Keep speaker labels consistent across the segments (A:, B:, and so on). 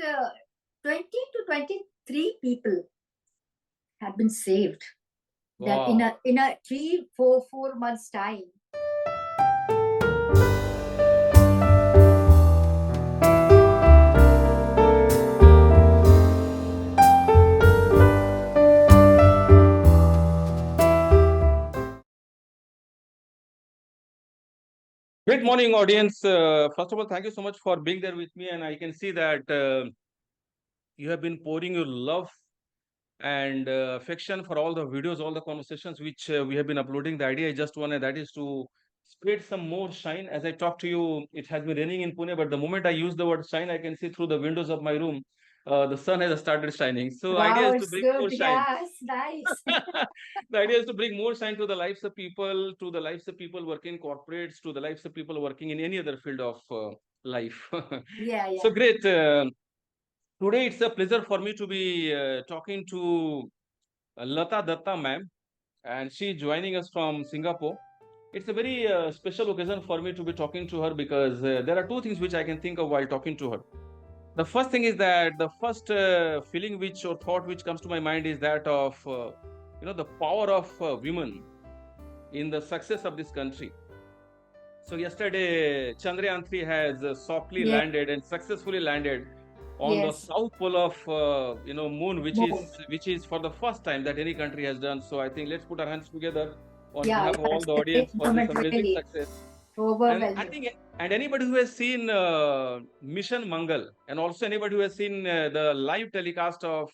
A: 20 to 23 people have been saved. That
B: Wow.
A: in a 3 4 4 months time.
B: Great morning, audience. First of all, thank you so much for being there with me. And I can see that you have been pouring your love and affection for all the videos, all the conversations which we have been uploading. The idea is just one, and that is to spread some more shine. As I talk to you, it has been raining in Pune, but the moment I use the word shine, I can see through the windows of my room, the sun has started shining. So, idea
A: Wow,
B: is to
A: it's
B: bring
A: good.
B: more shine.
A: Yeah, it's nice.
B: The idea is to bring more shine to the lives of people, to the lives of people working in corporates, to the lives of people working in any other field of life.
A: Yeah,
B: So
A: yeah.
B: great. Today it's a pleasure for me to be talking to Lata Dutta ma'am, and she joining us from Singapore. It's a very special occasion for me to be talking to her because there are two things which I can think of while talking to her. The first thing is that the first feeling which or thought which comes to my mind is that of the power of women in the success of this country. So yesterday, Chandrayaan 3 has softly
A: Yeah,
B: landed and successfully landed on the
A: yes.
B: south pole of moon,
A: More.
B: which is for the first time that any country has done. So I think let's put our hands together on
A: Yeah,
B: behalf of
A: yeah.
B: all
A: It's
B: the
A: a
B: audience
A: great
B: for this
A: moment,
B: amazing
A: really.
B: success. And I
A: Overwhelming.
B: think and anybody who has seen Mission Mangal and also anybody who has seen the live telecast of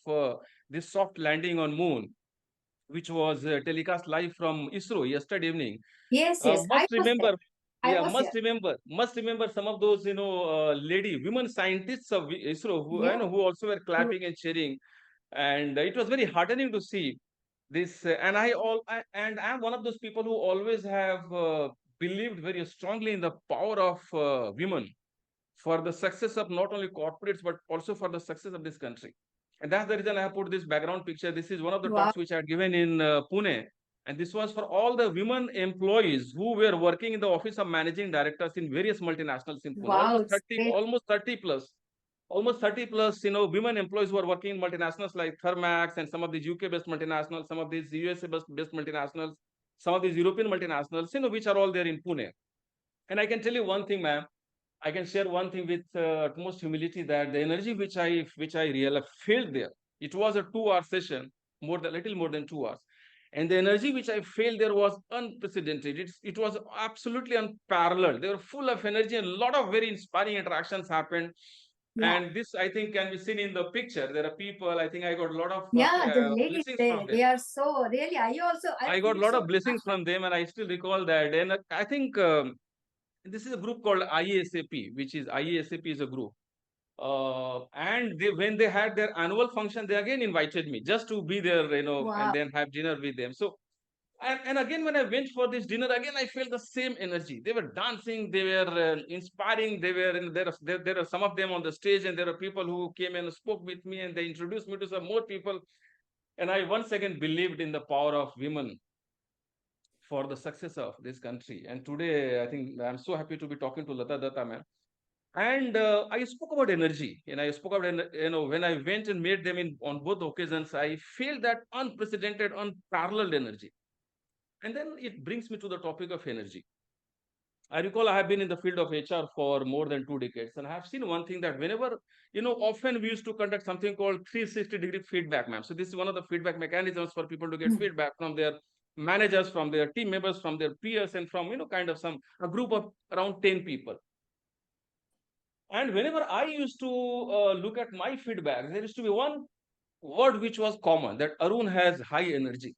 B: this soft landing on moon, which was telecast live from ISRO yesterday evening,
A: Yes, yes. I
B: must
A: was there.
B: remember,
A: I
B: yeah,
A: was there.
B: must remember some of those, women scientists of ISRO who,
A: Yeah.
B: who also were
A: True.
B: clapping and cheering, and it was very heartening to see this. And I'm one of those people who always have believed very strongly in the power of women for the success of not only corporates but also for the success of this country. And that's the reason I have put this background picture. This is one of the
A: Wow.
B: talks which I had given in Pune. And this was for all the women employees who were working in the office of managing directors in various multinationals in Pune.
A: Wow, it's great.
B: Almost 30 plus, women employees who are working in multinationals like Thermax and some of these UK based multinationals, some of these USA based multinationals, some of these European multinationals, which are all there in Pune. And I can tell you one thing, ma'am. I can share one thing with utmost humility that the energy which I really felt there, it was a 2 hour session, little more than 2 hours, and the energy which I felt there was unprecedented. It was absolutely unparalleled. They were full of energy, and a lot of very inspiring interactions happened.
A: Yeah.
B: And this I think can be seen in the picture. There are people. I think I got a lot of
A: Yeah, the ladies,
B: blessings from
A: they
B: them.
A: are so really. I
B: I got a
A: feel
B: lot
A: so
B: of blessings from them, and I still recall that. And I think this is a group called IASAP, which is IASAP is a group. And when they had their annual function, they again invited me just to be there, and
A: wow.
B: then have dinner with them. So, and again, when I went for this dinner, again, I felt the same energy. They were dancing, they were inspiring, they were, there are some of them on the stage, and there are people who came and spoke with me, and they introduced me to some more people. And I once again believed in the power of women for the success of this country. And today, I think I'm so happy to be talking to Lata Datta, man. And I spoke about energy, and I spoke about, when I went and met them in on both occasions, I feel that unprecedented, unparalleled energy. And then it brings me to the topic of energy. I recall I have been in the field of HR for more than 2 decades, and I have seen one thing that whenever, often we used to conduct something called 360-degree feedback, ma'am. So this is one of the feedback mechanisms for people to get
A: Hmm.
B: feedback from their managers, from their team members, from their peers, and from, kind of a group of around 10 people. And whenever I used to look at my feedback, there used to be one word which was common, that Arun has high energy.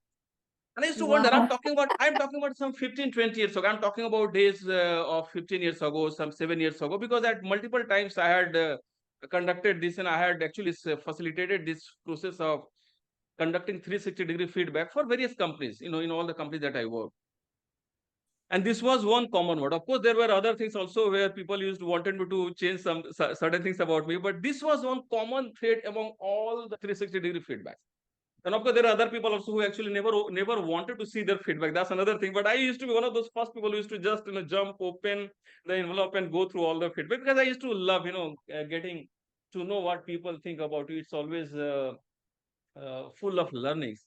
B: And I used to wonder,
A: Wow.
B: I'm talking about some 15, 20 years ago. I'm talking about days of 15 years ago, some 7 years ago, because at multiple times I had conducted this, and I had actually facilitated this process of conducting 360-degree feedback for various companies, in all the companies that I work. And this was one common word. Of course, there were other things also where people wanted me to change some certain things about me, but this was one common thread among all the 360-degree feedbacks. And of course, there are other people also who actually never wanted to see their feedback. That's another thing. But I used to be one of those first people who used to just jump, open the envelope, and go through all the feedback, because I used to love getting to know what people think about you. It's always full of learnings,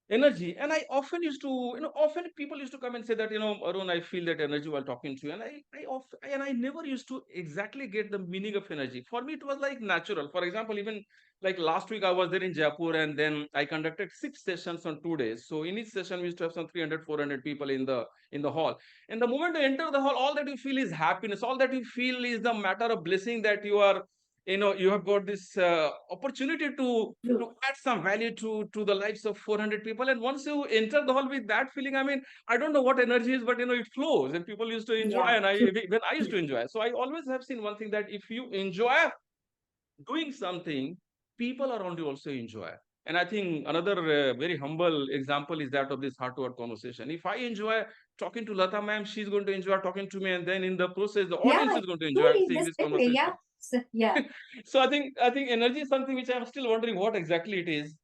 B: energy. And I often used to, often people used to come and say that, Arun, I feel that energy while talking to you. And I never used to exactly get the meaning of energy. For me, it was like natural. For example, even like last week, I was there in Jaipur, and then I conducted 6 sessions on 2 days. So in each session, we used to have some 300, 400 people in the hall. And the moment you enter the hall, all that you feel is happiness. All that you feel is the matter of blessing that you are, you have got this opportunity to
A: True.
B: add some value to the lives of 400 people. And once you enter the hall with that feeling, I mean, I don't know what energy is, but it flows, and people used to enjoy,
A: Yeah,
B: and I
A: true.
B: when I used to enjoy. So I always have seen one thing, that if you enjoy doing something, people around you also enjoy. And I think another very humble example is that of this heart to heart conversation. If I enjoy talking to Lata ma'am, she's going to enjoy talking to me, and then in the process the
A: Yeah,
B: audience is going to enjoy
A: truly
B: seeing
A: the
B: this
A: same way.
B: conversation.
A: Yeah. So, yeah.
B: So I think energy is something which I'm still wondering what exactly it is.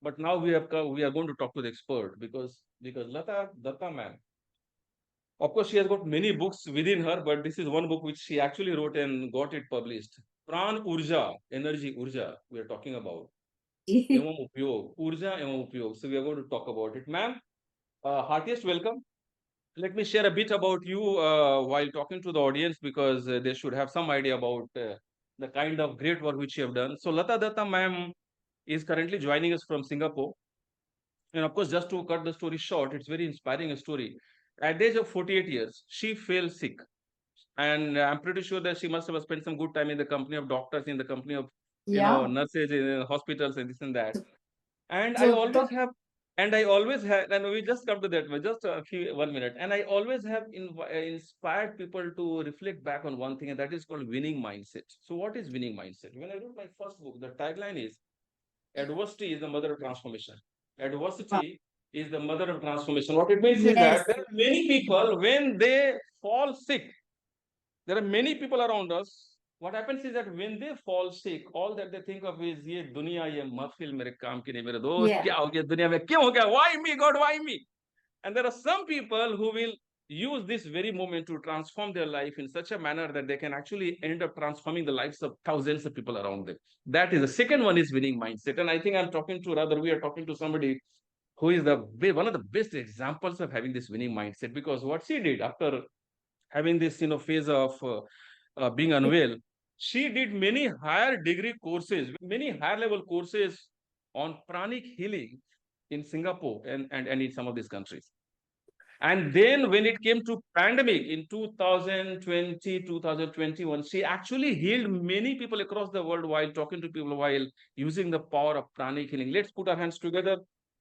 B: But now we are going to talk to the expert, because Lata Datta ma'am, of course, she has got many books within her, but this is one book which she actually wrote and got it published. Pran Urja, energy Urja, we are talking about. Evam Upyog, Urja Evam Upyog. So we are going to talk about it. Ma'am, heartiest welcome. Let me share a bit about you while talking to the audience, because they should have some idea about the kind of great work which you have done. So Lata Datta ma'am is currently joining us from Singapore. And of course, just to cut the story short, it's very inspiring a story. At the age of 48 years, she fell sick. And I'm pretty sure that she must have spent some good time in the company of doctors, in the company of,
A: Yeah.
B: nurses, in hospitals and this and that. And I
A: So,
B: always have, and we just come to that, but just a few, 1 minute. And I always have inspired people to reflect back on one thing, and that is called winning mindset. So what is winning mindset? When I wrote my first book, the tagline is, adversity is the mother of transformation.
A: wow.
B: Adversity is the mother of transformation. What it means is that
A: Yes.
B: there are many people, when they fall sick, there are many people around us. What happens is that when they fall sick, all that they think of is, ये दुनिया ये महफिल मेरे काम की नहीं, मेरे दोस्त
A: Yeah.
B: क्या हो गया दुनिया में, क्यों हो गया, why me God, why me? And there are some people who will use this very moment to transform their life in such a manner that they can actually end up transforming the lives of thousands of people around them. That is the second one, is winning mindset. And I think we are talking to somebody who is one of the best examples of having this winning mindset, because what she did after having this phase of being unwell, she did many higher degree courses, many higher level courses on pranic healing in Singapore and in some of these countries. And then when it came to pandemic in 2020, 2021, she actually healed many people across the world while talking to people, while using the power of pranic healing. Let's put our hands together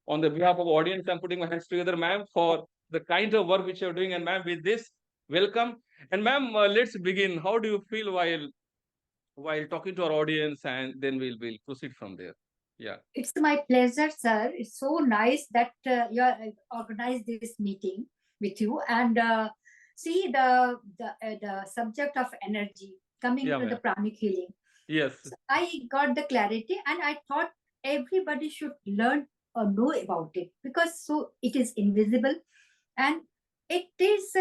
B: on the behalf of audience. I'm putting my hands together, ma'am, for the kind of work which you're doing. And ma'am, with this, welcome. And ma'am, let's begin. How do you feel while talking to our audience, and then we'll proceed from there. Yeah.
A: It's my pleasure, sir. It's so nice that you organized this meeting with you. And see the subject of energy coming
B: Yeah,
A: to the
B: ma'am.
A: pranic healing.
B: Yes.
A: So I got the clarity, and I thought everybody should learn or know about it, because so it is invisible, and it is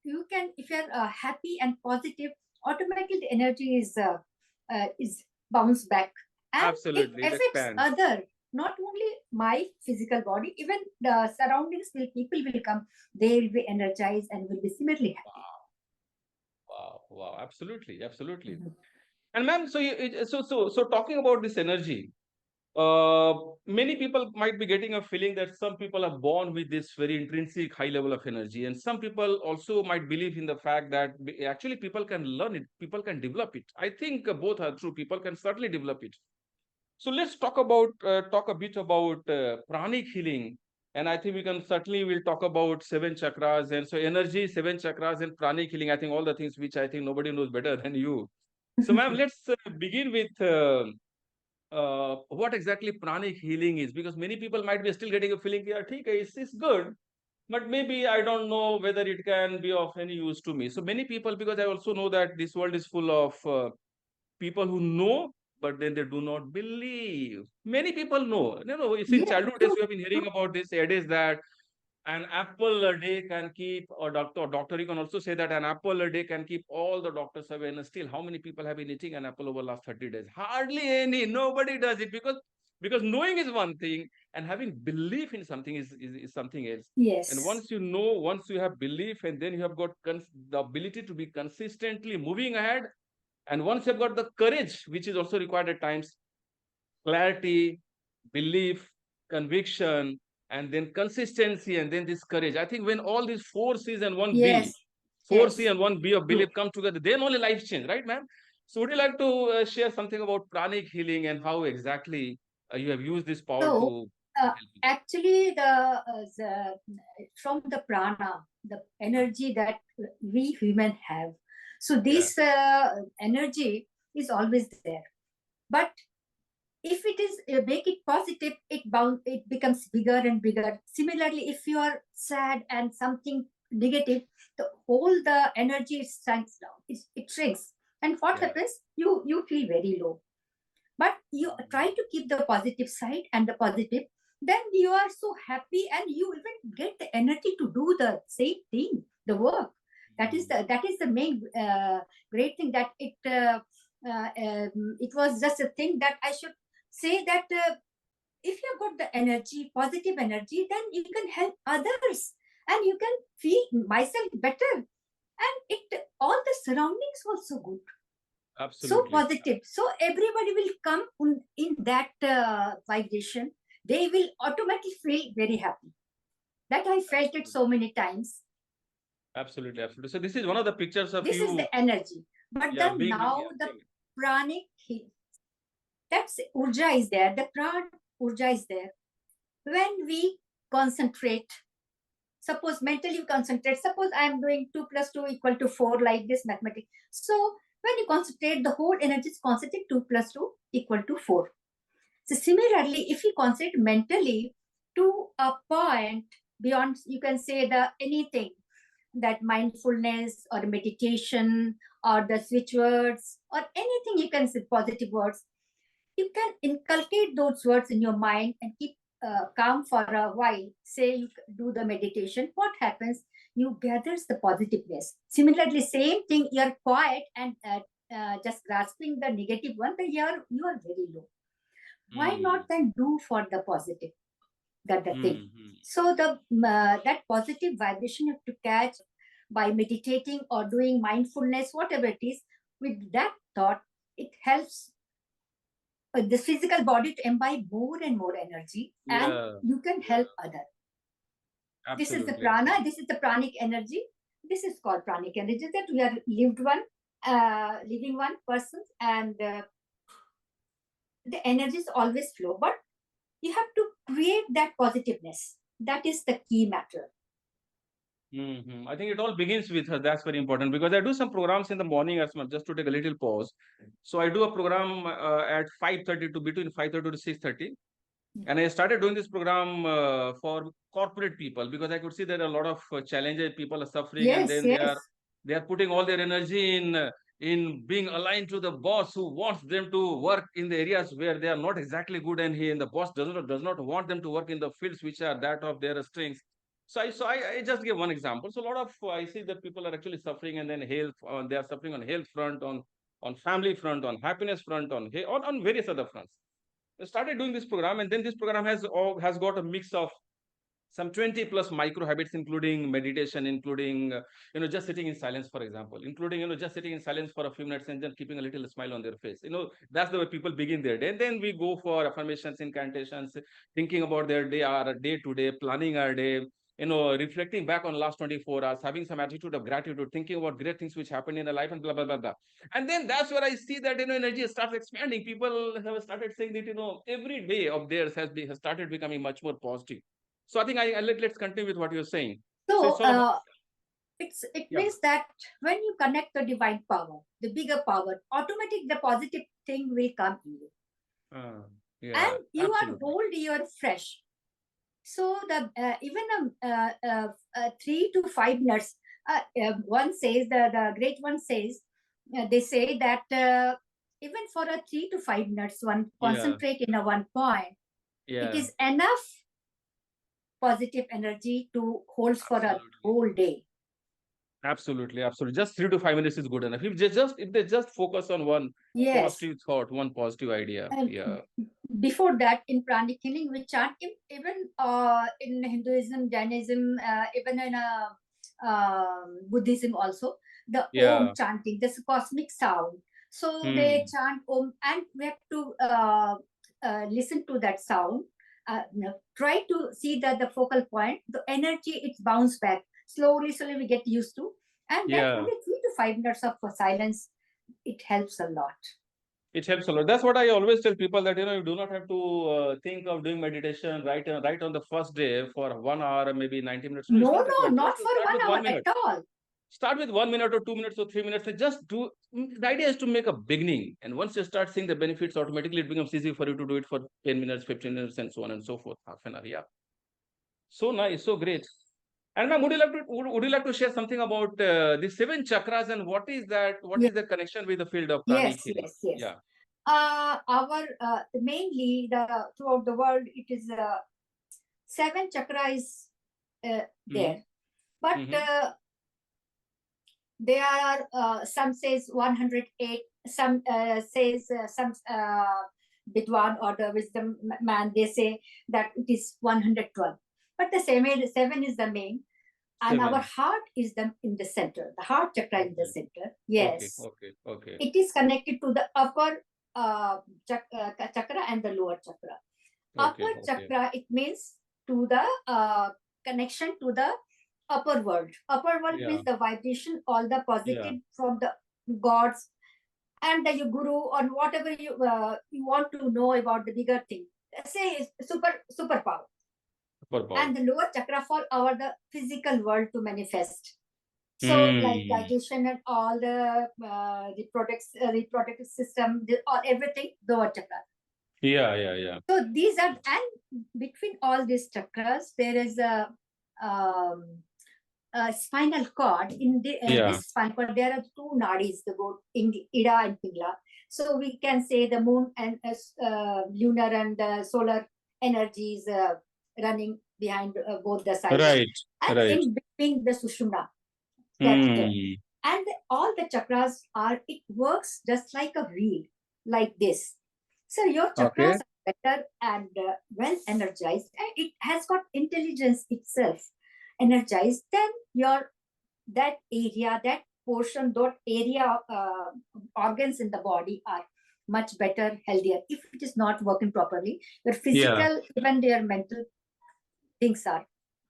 A: you can, if you're happy and positive, automatically the energy is bounce back, and it
B: Absolutely. It
A: affects
B: expands.
A: other, not only my physical body, even the surroundings will, people will come, they will be energized and will be similarly happy.
B: Wow. Wow. Wow. Absolutely. Absolutely.
A: Mhm.
B: And ma'am, so talking about this energy, uh, many people might be getting a feeling that some people are born with this very intrinsic high level of energy, and some people also might believe in the fact that actually people can learn it, people can develop it. I think both are true. People can certainly develop it. So let's talk a bit about pranic healing, and I think we can certainly will talk about seven chakras, and so energy, seven chakras, and pranic healing. I think all the things which I think nobody knows better than you. So, ma'am, let's begin with what exactly pranic healing is, because many people might be still getting a feeling, yeah, ठीक है, it's good, but maybe I don't know whether it can be of any use to me. So many people, because I also know that this world is full of people who know, but then they do not believe. Many people know. You know, since
A: Yeah,
B: childhood days,
A: true,
B: we have been hearing
A: true.
B: about this adage that an apple a day can keep, or doctor, you can also say that an apple a day can keep all the doctors away. And still, how many people have been eating an apple over the last 30 days? Hardly any. Nobody does it, because knowing is one thing, and having belief in something is something else. And
A: Yes.
B: once you know, once you have belief, and then you have got the ability to be consistently moving ahead. And once you've got the courage, which is also required at times, clarity, belief, conviction, and then consistency, and then this courage. I think when all these four C's and one B,
A: Yes.
B: four C
A: Yes.
B: and one B of belief
A: True.
B: come together, then only life change, right, ma'am? So, would you like to share something about pranic healing and how exactly you have used this power
A: So,
B: to help you?
A: actually, the from the prana, the energy that we human have. So
B: Yeah.
A: this energy is always there. But if it is make it positive, it becomes bigger and bigger. Similarly, if you are sad and something negative, the energy shrinks down. It shrinks, and what
B: Yeah.
A: happens? You feel very low, but you try to keep the positive side and the positive, then you are so happy and you even get the energy to do the same thing, the work. That is the main great thing, that it was just a thing that I should say, that if you've got the energy, positive energy, then you can help others and you can feel myself better, and it all the surroundings also good, so
B: Absolutely.
A: positive, so everybody will come in that vibration. They will automatically feel very happy. That I felt it
B: Absolutely.
A: so many times.
B: Absolutely. Absolutely. So, this is one of the pictures of
A: This is
B: you,
A: the energy, but
B: yeah,
A: the
B: being,
A: now
B: yeah,
A: the pranic that's urja is there, the pran urja is there. When we concentrate, suppose mentally you concentrate, suppose I am doing 2 plus 2 equal to 4, like this mathematics. So when you concentrate, the whole energy is concentrated, 2 plus 2 equal to 4. So similarly, if you concentrate mentally to a point beyond, you can say the anything, that mindfulness or meditation or the switch words or anything, you can say positive words. You can inculcate those words in your mind and keep calm for a while. Say you do the meditation. What happens? You gathers the positiveness. Similarly, same thing. You're quiet and just grasping the negative one. Then you are very low. Why not
B: mm,
A: then do for the positive? That the thing.
B: mm.
A: So the that positive vibration you have to catch by meditating or doing mindfulness, whatever it is. With that thought, it helps the physical body to imbibe more and more energy, and
B: Yeah.
A: you can help other. This is the
B: Absolutely.
A: prana.
B: Absolutely.
A: This is the pranic energy. This is called pranic energy. That we are living one person, and the energies always flow. But you have to create that positiveness. That is the key matter.
B: I think it all begins with her. That's very important because I do some programs in the morning as well, just to take a little pause. So I do a program at 5:30 to between 5:30 to 6:30, and I started doing this program for corporate people because I could see there are a lot of challenges. People are suffering, and
A: Yes,
B: then they are
A: yes.
B: they are putting all their energy in being aligned to the boss who wants them to work in the areas where they are not exactly good, and the boss does not want them to work in the fields which are that of their strengths. So I just give one example. So a lot of I see that people are actually suffering, and then health they are suffering on health front, on family front, on happiness front, on various other fronts. I started doing this program, and then this program has got a mix of some 20 plus micro habits, including meditation, including just sitting in silence, for example, including just sitting in silence for a few minutes and then keeping a little smile on their face. That's the way people begin their day. And then we go for affirmations, incantations, thinking about their day, our day to day, planning our day, reflecting back on last 24 hours, having some attitude of gratitude, thinking about great things which happened in their life, and blah blah blah blah. And then that's where I see that energy starts expanding. People have started saying that every day of theirs has started becoming much more positive. So I think let's continue with what you're saying. So
A: So
B: it's all about,
A: it
B: yeah.
A: means that when you connect the divine power, the bigger power, automatic the positive thing will come in you,
B: Uh,
A: and
B: yeah,
A: you are
B: absolutely.
A: whole year fresh. So the even 3 to 5 minutes. One says, the great one says, they say that even for a 3 to 5 minutes, one
B: Yeah,
A: concentrate in a one point. It
B: yeah,
A: is enough positive energy to hold for a
B: Absolutely.
A: whole day.
B: Absolutely, absolutely. Just 3 to 5 minutes is good enough. If they just focus on one
A: Yes.
B: positive thought, one positive idea.
A: And
B: Yeah.
A: before that, in pranic healing, we chant even in Hinduism, Jainism, even in Buddhism also, the
B: Yeah.
A: Om chanting, this cosmic sound. So they
B: Hmm.
A: chant Om, and we have to listen to that sound. Try to see that the focal point, the energy, it's bounce back. Slowly we get used to. And then
B: Yeah.
A: only 3 to 5 minutes of silence, it helps a lot.
B: It helps a lot. That's what I always tell people, that you do not have to think of doing meditation right on the first day for 1 hour or maybe 90 minutes. No, it's
A: No,
B: not
A: no,
B: required.
A: not
B: Just
A: for
B: start
A: one
B: with
A: hour
B: 1 minute.
A: at all.
B: Start with 1 minute or 2 minutes or 3 minutes, and just do. The idea is to make a beginning, and once you start seeing the benefits, automatically it becomes easy for you to do it for 10 minutes, 15 minutes, and so on and so forth. Half an hour. Yeah. So nice, so great. And ma'am, would you like to share something about the 7 chakras, and what is that? What
A: Yes,
B: is the connection with the field of pranic
A: yes,
B: healing?
A: yes, yes.
B: Yeah.
A: Our mainly the throughout the world, it is 7 chakras
B: Mm-hmm.
A: there, but
B: Mm-hmm.
A: there are some says 108, some says some Bidwan or the wisdom man, they say that it is 112. But the seven is the main, and our
B: 7.
A: heart is in the center. The heart chakra in the
B: Okay.
A: center.
B: Okay.
A: Yes,
B: Okay. Okay.
A: it is connected to the upper chakra and the lower chakra.
B: Okay.
A: Upper
B: Okay.
A: chakra, it means to the connection to the upper world. Upper world
B: Yeah.
A: means the vibration, all the
B: Yeah.
A: positive from the gods and the guru, or whatever you want to know about the bigger thing. Say superpower.
B: Superpower.
A: And the lower chakra for our the physical world to manifest. So like
B: Hmm.
A: digestion and all the reproductive system, all everything, lower chakra.
B: Yeah. Yeah. Yeah.
A: So these are, and between all these chakras, there is um, a spinal cord. In
B: Yeah.
A: this spinal cord, there are two nadis, the both Ida and Pingla. So we can say the moon and lunar and solar energies running behind both the sides,
B: Right.
A: and
B: Right.
A: in between the Sushumna. That
B: Hmm.
A: and all the chakras are. It works just like a wheel, like this. So your
B: Okay.
A: chakras are better and well energized, and it has got intelligence itself energized. Then your that area, that portion, that area organs in the body are much better, healthier. If it is not working properly, your
B: Yeah.
A: physical, even their mental things are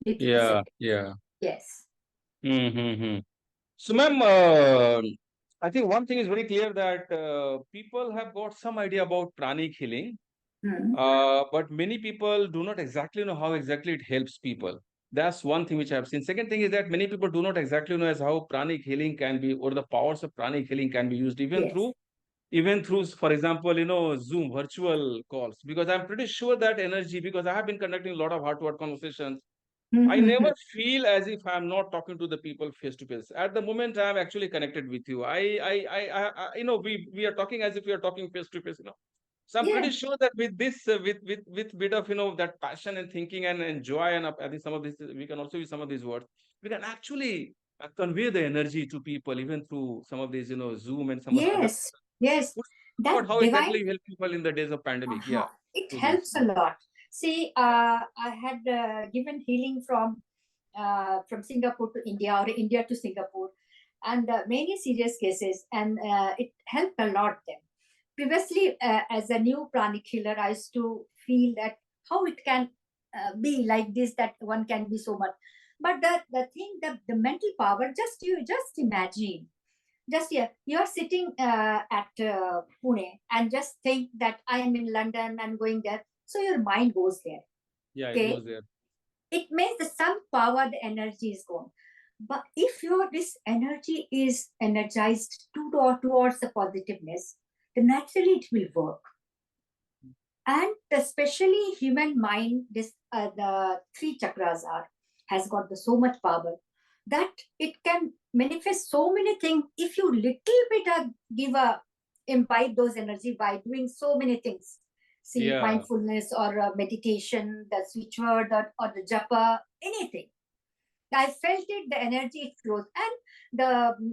A: little
B: Yeah.
A: affected.
B: Yeah.
A: Yes.
B: Mm-hmm. So, ma'am, I think one thing is very clear, that people have got some idea about pranic healing,
A: Hmm.
B: but many people do not exactly know how exactly it helps people. That's one thing which I have seen. Second thing is that many people do not exactly know as how pranic healing can be, or the powers of pranic healing can be used,
A: Yes.
B: even through, for example, Zoom virtual calls. Because I'm pretty sure that energy, because I have been conducting a lot of heart-to-heart conversations, I never
A: Hmm.
B: feel as if I'm not talking to the people face to face. At the moment, I'm actually connected with you. We are talking as if we are talking face to face. So I'm pretty
A: Yeah.
B: sure that with this, with bit of that passion and thinking and joy, and I think some of this, we can also use some of these words. We can actually convey the energy to people, even through some of these, Zoom and some of the other.
A: Yes. Yes.
B: What
A: That
B: about how
A: divine,
B: exactly you help people in the days of pandemic? Yeah,
A: it
B: through this.
A: helps a lot. See, I had given healing from Singapore to India, or India to Singapore, and many serious cases, and it helped a lot them. Previously, as a new pranic healer, I used to feel that how it can be like this, that one can be so much. But the thing, the mental power, just imagine. Just here, you're sitting at Pune, and just think that I am in London and going there. So your mind goes there.
B: Yeah, it
A: Okay,
B: goes there.
A: it means that some power, the energy is gone. But if your this energy is energized towards the positiveness, then naturally it will work. And especially human mind, this the three chakras are has got so much power that it can manifest so many things if you little bit give a imbibe those energy by doing so many things. See,
B: Yeah.
A: mindfulness or meditation, the switch word, or the japa, anything. I felt it, the energy it flows, and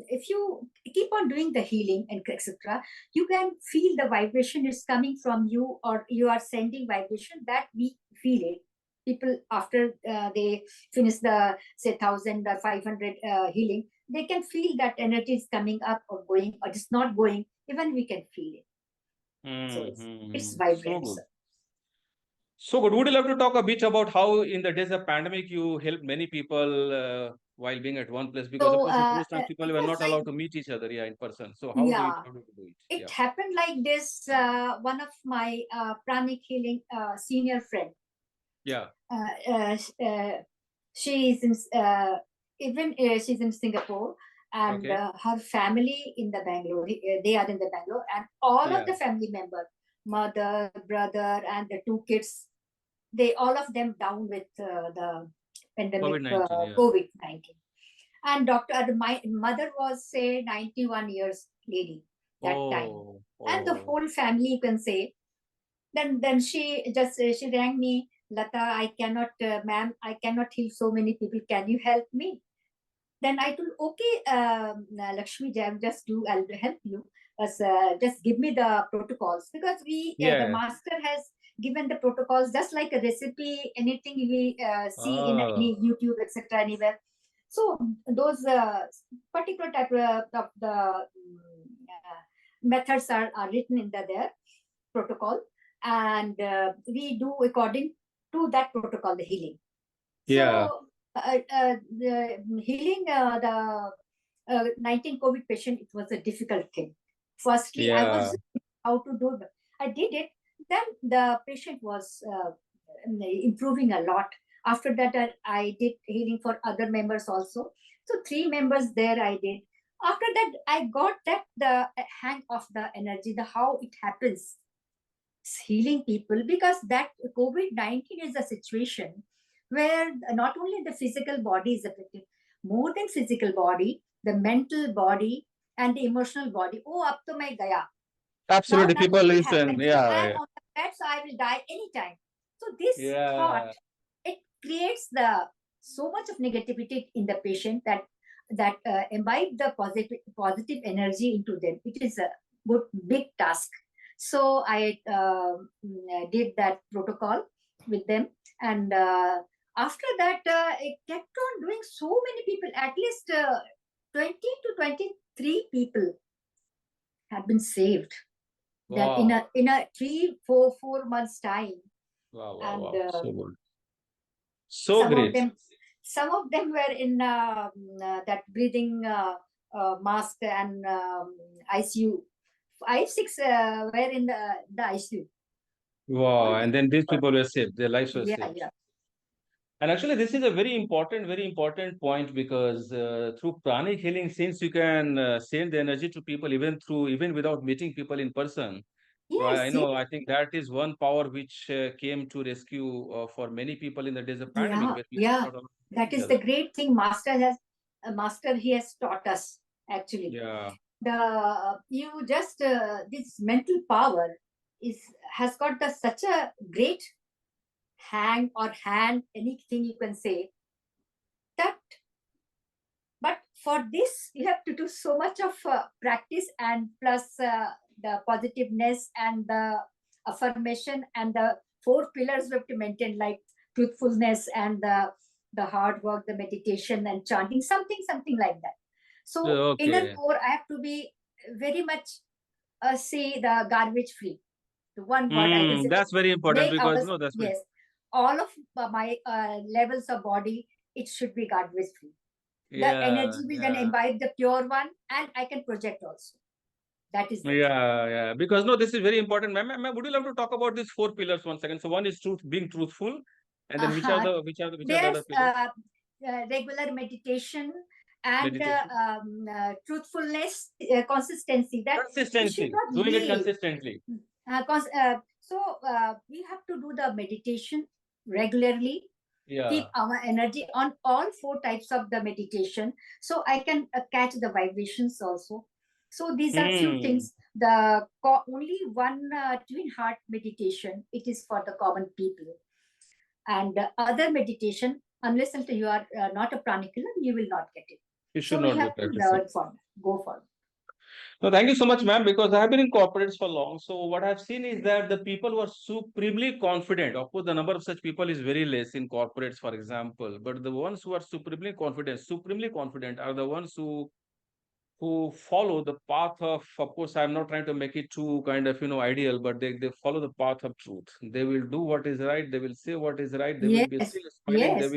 A: if you keep on doing the healing and etc., you can feel the vibration is coming from you, or you are sending vibration that we feel it. People after they finish the say 1,000 or 500 healing, they can feel that energy is coming up or going, or it's not going. Even we can feel it. So it's
B: So
A: vibrant.
B: good. So good. Would you like to talk a bit about how in the days of pandemic you helped many people while being at one place? Because of
A: So
B: course in those times people
A: it
B: were
A: was
B: not
A: like,
B: allowed to meet each other, yeah, in person. So
A: yeah,
B: how did you do it?
A: it
B: Yeah.
A: happened like this. One of my pranic healing senior friend,
B: Yeah.
A: uh, uh, uh, she is in even she's in Singapore, and
B: Okay.
A: her family in the Bangalore. They are in the Bangalore, and all of
B: Yeah.
A: the family member, mother, brother, and the two kids, they all of them down with the pandemic,
B: COVID-19. Yeah.
A: COVID-19. And my mother was say 91 years lady that time,
B: Oh.
A: and the
B: Oh.
A: whole family, you can say. Then she just she rang me, Lata, I cannot, ma'am, I cannot heal so many people. Can you help me? Then I told, okay, Lakshmi Jam, just do, I'll help you. Just give me the protocols, because the
B: Yeah.
A: master has given the protocols just like a recipe, anything we see in
B: Ah.
A: any YouTube, etc., anywhere. So those particular type of the methods are written in there protocol, and we do according to that protocol the healing.
B: Yeah.
A: So the healing the 19 COVID patient, it was a difficult thing. Firstly, I
B: Yeah.
A: was how to do it. I did it. Then the patient was improving a lot. After that, I did healing for other members also. So 3 members there I did. After that, I got that the hang of the energy, the how it happens, healing people, because that COVID-19 is a situation where not only the physical body is affected, more than physical body, the mental body and the emotional body. Oh, up to my gaya. Now
B: Absolutely. People
A: nothing will
B: listen.
A: happen. So I am
B: Yeah.
A: on the bed, so I will die anytime. So this thought,
B: Yeah.
A: it creates the so much of negativity in the patient that imbibe the positive energy into them. It is a good big task. So I did that protocol with them, and after that, it kept on doing. So many people, at least 20 to 23 people, have been saved. That in
B: Wow.
A: a 3 4 4 months time,
B: Wow. Wow.
A: and
B: Wow. So good. So
A: some of
B: great.
A: them some of them were in that breathing mask and ICU. 5 6 were in the ICU.
B: Wow.
A: All
B: And
A: these
B: then these
A: were,
B: people were saved. Their lives were
A: yeah,
B: saved.
A: yeah.
B: And actually, this is a very important point because through pranic healing, since you can send the energy to people even without meeting people in person. So I
A: Yes,
B: know,
A: yes.
B: I think that is one power which came to rescue for many people in the days of pandemic
A: Yeah,
B: where people
A: yeah.
B: were not allowed to meet
A: That
B: each
A: is the
B: other.
A: great thing master he has taught us, actually.
B: Yeah,
A: The you just this mental power is has got such a great hang or hand, anything you can say that. But for this, you have to do so much of practice, and plus the positiveness and the affirmation and the 4 pillars we have to maintain, like truthfulness and the hard work, the meditation and chanting, something like that. So inner
B: okay.
A: core, I have to be very much say the garbage free. The one word I can say,
B: That's very important
A: make
B: because
A: ours,
B: no, that's very
A: yes, all of my levels of body, it should be garbage free. The
B: yeah,
A: energy will then
B: yeah.
A: imbibe the pure one, and I can project also. That is the thing.
B: Yeah, yeah. Because no, this is very important. Ma'am, would you love to talk about these 4 pillars once again? So one is truth, being truthful, and then
A: uh,
B: which are the
A: there's
B: other pillars?
A: regular meditation and
B: Meditation,
A: truthfulness, consistency, that we should
B: consistency,
A: not
B: doing it
A: leave.
B: consistently.
A: So we have to do the meditation regularly, keep
B: Yeah.
A: our energy on all 4 types of the meditation, so I can catch the vibrations also. So these are few
B: Hmm.
A: things. only one twin heart meditation, it is for the common people. And other meditation, unless until you are not a pranic killer, you will not get it.
B: You should
A: So we
B: not be
A: have to
B: practicing.
A: learn from, go for.
B: No, thank you so much, ma'am, because I have been in corporates for long. So what I've seen is that the people who are supremely confident, of course, the number of such people is very less in corporates, for example, but the ones who are supremely confident are the ones who follow the path of course, I'm not trying to make it too kind of, ideal, but they follow the path of truth. They will do what is right. They will say what is right. They will be
A: Yes,
B: still smiling.
A: yes,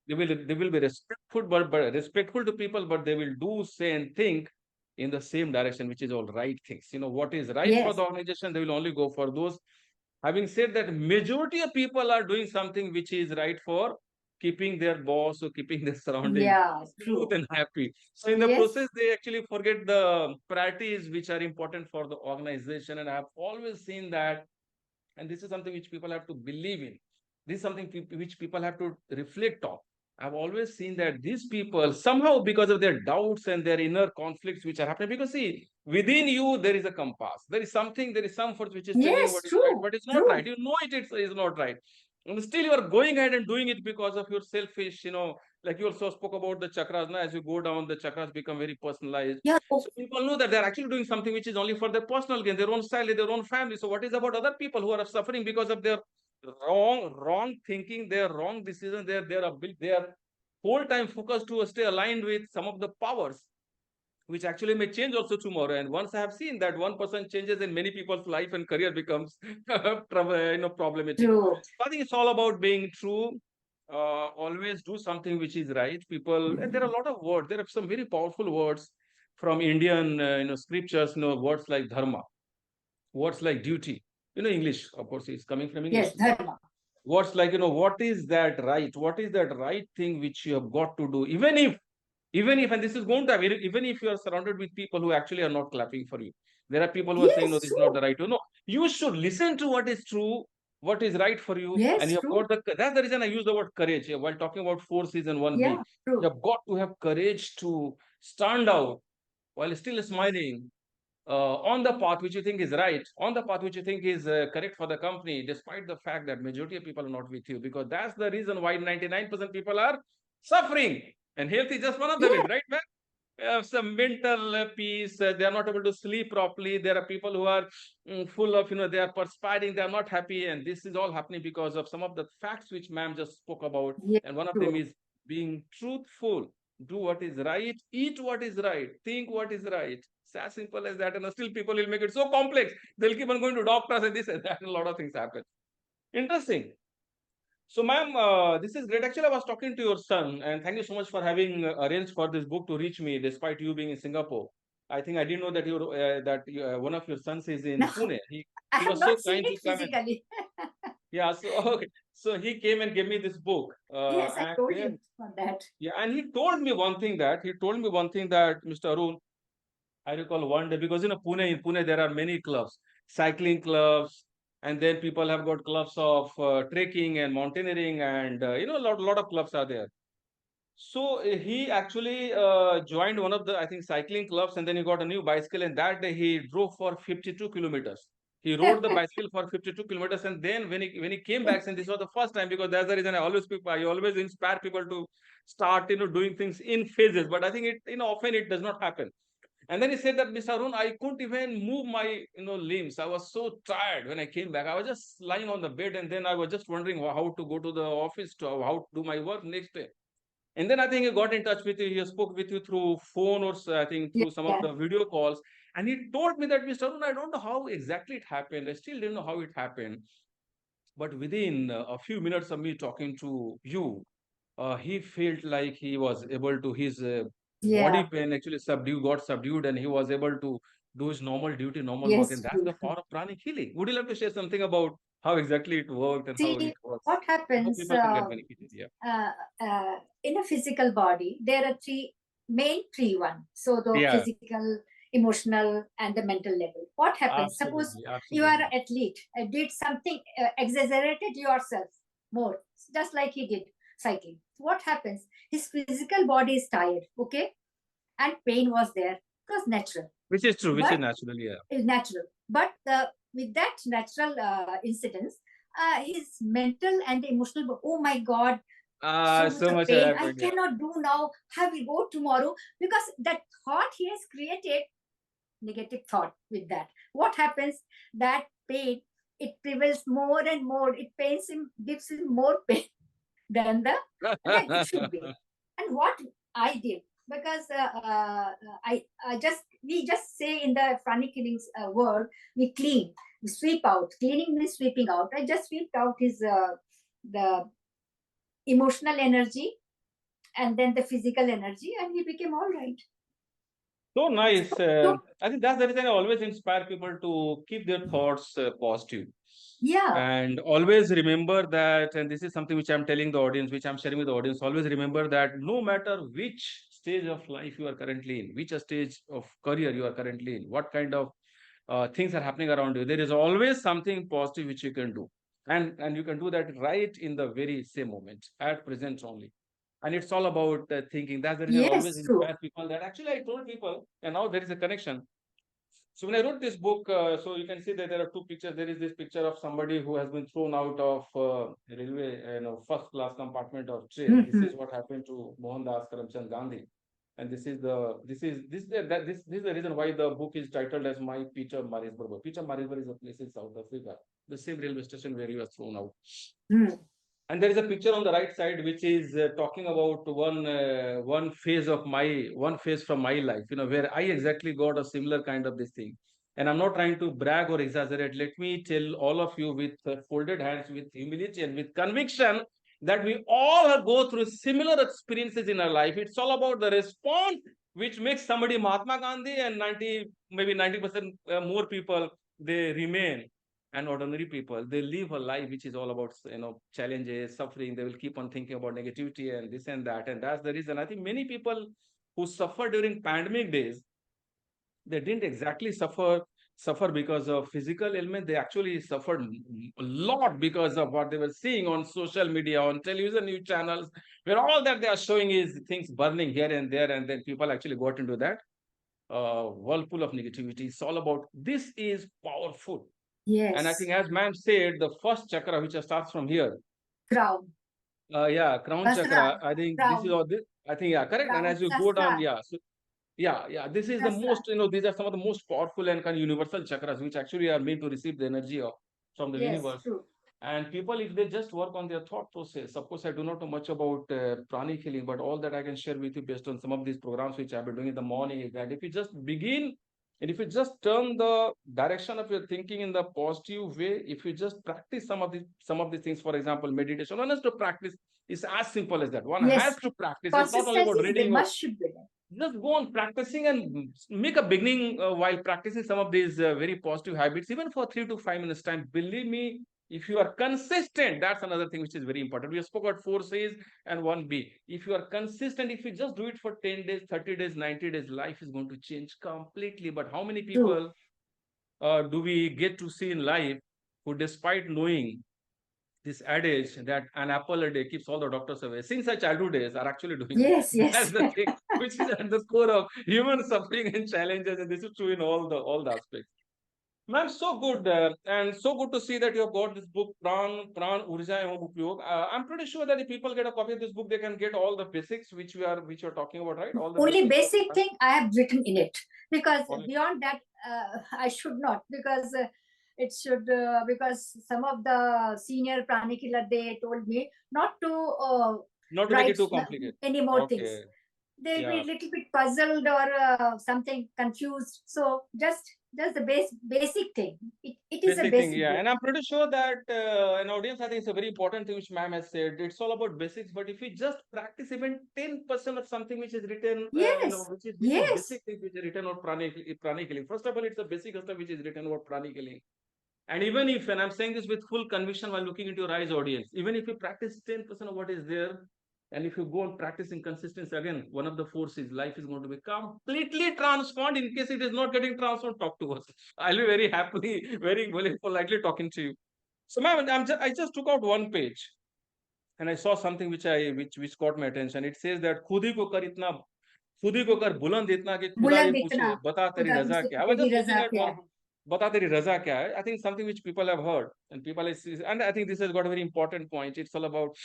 B: They will be respectful, but respectful to people, but they will do, say, and think in the same direction, which is all right things. What is right for
A: yes,
B: the organization, they will only go for those. Having said that, majority of people are doing something which is right for keeping their boss or keeping their surrounding
A: yeah,
B: smooth
A: true.
B: and happy. So in the
A: Yes,
B: process, they actually forget the priorities which are important for the organization. And I have always seen that, and this is something which people have to believe in. This is something which people have to reflect on. I've always seen that these people somehow, because of their doubts and their inner conflicts which are happening, because see, within you there is a compass. There is something, there is some force which is telling you
A: yes,
B: what is right,
A: true,
B: what is not right.
A: true,
B: You know it is not right. And still you are going ahead and doing it because of your selfish, like you also spoke about the chakras. Now, as you go down, the chakras become very personalized.
A: yeah,
B: So people know that they're actually doing something which is only for their personal gain, their own style, their own family. So what is about other people who are suffering because of their wrong thinking, their wrong decision, their whole time focus to stay aligned with some of the powers which actually may change also tomorrow. And once I have seen that 1% changes in many people's life and career becomes problematic.
A: true.
B: So I think it's all about being true. Always do something which is right. People, and there are a lot of words. There are some very powerful words from Indian, scriptures. Words like dharma, words like duty. English, of course, is coming from English.
A: Yes, dharma.
B: Words like, what is that right? What is that right thing which you have got to do? Even if, and this is going to happen, even if you are surrounded with people who actually are not clapping for you, there are people who are saying, no,
A: Yes,
B: this is not the
A: true.
B: right way. No, you should listen to what is true, what is right for you, and
A: Yes,
B: you have
A: true.
B: got that's the reason I use the word courage here while talking about 4 season 1B.
A: Yeah,
B: You
A: true.
B: have got to have courage to stand out while still smiling, on the path which you think is right, on the path which you think is correct for the company, despite the fact that majority of people are not with you, because that's the reason why 99% people are suffering. And health is just one of the
A: Yeah,
B: ways, right, man? Some mental peace, they are not able to sleep properly. There are people who are full of, they are perspiring, they are not happy. And this is all happening because of some of the facts which ma'am just spoke about.
A: yeah,
B: And one of them
A: true.
B: is being truthful. Do what is right, eat what is right, think what is right. It's as simple as that. And still people will make it so complex. They'll keep on going to doctors and this and that, and a lot of things happen. Interesting. So, ma'am, this is great. Actually, I was talking to your son, and thank you so much for having arranged for this book to reach me, despite you being in Singapore. I think I didn't know that one of your sons is in
A: No,
B: Pune.
A: I
B: He
A: have
B: was so
A: not seen
B: kind to
A: it
B: come and
A: physically.
B: yeah. So okay, so he came and gave me this book,
A: Yes, I
B: and
A: told
B: then
A: you on that.
B: yeah, and he told me one thing that Mr. Arun, I recall one day, because in Pune there are many clubs, cycling clubs, and then people have got clubs of trekking and mountaineering, and a lot of clubs are there. So he actually joined one of the, I think, cycling clubs, and then he got a new bicycle. And that day he drove for 52 kilometers. He rode the bicycle for 52 kilometers, and then when he came back, and this was the first time, because that's the reason I always inspire people to start doing things in phases. But I think it often it does not happen. And then he said that, Mr. Arun, I couldn't even move my limbs. I was so tired when I came back. I was just lying on the bed, and then I was just wondering how to go to the office, to how to do my work next day. And then I think he got in touch with you. He spoke with you through phone, or I think
A: Yeah,
B: through some of
A: yeah,
B: the video calls. And he told me that, Mr. Arun, I don't know how exactly it happened. I still didn't know how it happened. But within a few minutes of me talking to you, he felt like he was able to, his body
A: yeah.
B: pain actually got subdued, and he was able to do his normal duty, normal work. And
A: Yes,
B: that's
A: true,
B: the
A: true.
B: power of pranic healing. Would you like to share something about how exactly it worked and how it
A: See,
B: works?
A: what
B: I hope
A: happens
B: people can get benefited. Yeah.
A: uh, in a physical body, there are three one. So the
B: Yeah,
A: physical, emotional, and the mental level. What happens? Suppose
B: absolutely.
A: you are
B: Absolutely.
A: an athlete, did something, exaggerated yourself more, just like he did cycling. What happens? His physical body is tired, okay, and pain was there. was natural.
B: Which is true, which is
A: But
B: naturally, yeah.
A: is natural. But with that natural incidents, his mental and emotional, oh my God, so much
B: So
A: of
B: much
A: pain. I
B: happened, yeah.
A: cannot do now. I will go tomorrow, because that thought he has created, negative thought with that. What happens? That pain, it prevails more and more. It pains him, gives him more pain than than it should be. And what I did, because I just we just say in the Pranic Killings word, we clean, we sweep out. Cleaning means sweeping out. I just swept out his the emotional energy and then the physical energy, and he became all right.
B: So nice.
A: So
B: I think that's the reason I always inspire people to keep their thoughts positive.
A: yeah,
B: And always remember that, and this is something which I'm telling the audience, which I'm sharing with the audience, always remember that no matter which stage of life you are currently in, which stage of career you are currently in, what kind of things are happening around you, there is always something positive which you can do. And you can do that right in the very same moment, at present only. And it's all about thinking. That's the reason I always
A: yes, true.
B: inspire people that actually I told people, and now there is a connection. So when I wrote this book, so you can see that there are two pictures. There is this picture of somebody who has been thrown out of railway, first class compartment of train. This is what happened to Mohandas Karamchand Gandhi, and this is the reason why the book is titled as My Peter Marisburg. Peter Marisburg is a place in South Africa, the same railway station where he was thrown out. And there is a picture on the right side which is talking about one phase of my one phase from my life, where I exactly got a similar kind of this thing. And I'm not trying to brag or exaggerate. Let me tell all of you with folded hands, with humility and with conviction, that we all go through similar experiences in our life. It's all about the response which makes somebody Mahatma Gandhi, and 90% more people, they remain and ordinary people. They live a life which is all about challenges, suffering. They will keep on thinking about negativity and this and that, and that's the reason I think many people who suffer during pandemic days, they didn't exactly suffer because of physical ailment. They actually suffered a lot because of what they were seeing on social media, on television news channels, where all that they are showing is things burning here and there, and then people actually got into that whirlpool of negativity. It's all about this is powerful. And I
A: Yes,
B: think, as ma'am said, the first chakra, which starts from here,
A: crown,
B: yeah, crown chakra.
A: Asra,
B: I think this is
A: crown,
B: all this. I think, yeah, correct. And
A: crown,
B: as you go down,
A: sasra,
B: yeah, so yeah, this is the
A: sasra.
B: most. These are some of the most powerful and kind of universal chakras, which actually are meant to receive the energy of from the
A: Yes,
B: universe.
A: true.
B: And people, if they just work on their thought process, of course, I do not know much about pranic healing, but all that I can share with you based on some of these programs which I've been doing in the morning is that if you just begin and if you just turn the direction of your thinking in the positive way, if you just practice some of these things, for example, meditation, one has to practice. It's as simple as that. One has
A: Yes,
B: to practice. It's not only about
A: consistencies, they
B: reading or
A: must should be there.
B: just go on practicing and make a beginning while practicing some of these very positive habits, even for 3 to 5 minutes time. Believe me, if you are consistent, that's another thing which is very important. We spoke about 4 C's and 1B. If you are consistent, if you just do it for 10 days, 30 days, 90 days, life is going to change completely. But how many
A: True.
B: people do we get to see in life who, despite knowing this adage that an apple a day keeps all the doctors away, since our childhood days, are actually doing that?
A: Yes,
B: That's
A: yes.
B: the thing, which is at the core of human suffering and challenges, and this is true in all the aspects. Ma'am, so good, and so good to see that you have got this book, Pran Urja Evam Upyog. I'm pretty sure that if people get a copy of this book, they can get all the basics which you're talking about, right? All the
A: Only
B: basics of
A: basic thing I have written in it, because
B: all.
A: beyond that, I should not, because it should, because some of the senior pranikiller, they told me not to
B: Not to make it
A: write
B: too complicated.
A: any more things.
B: Okay.
A: They'll be
B: Yeah.
A: a little bit puzzled or something confused. So just the basic thing. It is a
B: Basic thing,
A: basic
B: yeah.
A: book.
B: And I'm pretty sure that an audience, I think it's a very important thing which ma'am has said. It's all about basics, but if we just practice even 10% of something which is written,
A: Yes,
B: which is
A: yes,
B: basic things which are written about pranic healing. First of all, it's a basic stuff which is written about pranic healing. And even if, and I'm saying this with full conviction while looking into your eyes, audience, even if you practice 10% of what is there, and if you go on practicing consistency, again, one of the forces, life is going to be completely transformed. In case it is not getting transformed, talk to us. I'll be very happily, very politely talking to you. So, ma'am, I just took out one page and I saw something which caught my attention. It says that "Khud hi ko kar itna खुद ही को कर बुलंद इतना कि खुदा ये
A: बुलंद इतना,
B: पूछे बता तेरी
A: खुदा
B: रजा
A: तुझसे
B: क्या है. I
A: पूछे
B: was
A: की
B: just looking
A: रजा
B: at
A: क्या
B: one,
A: है.
B: bata teri raza kya hai. I think something which people have heard and people is, and I think this has got a very important point. It's all about,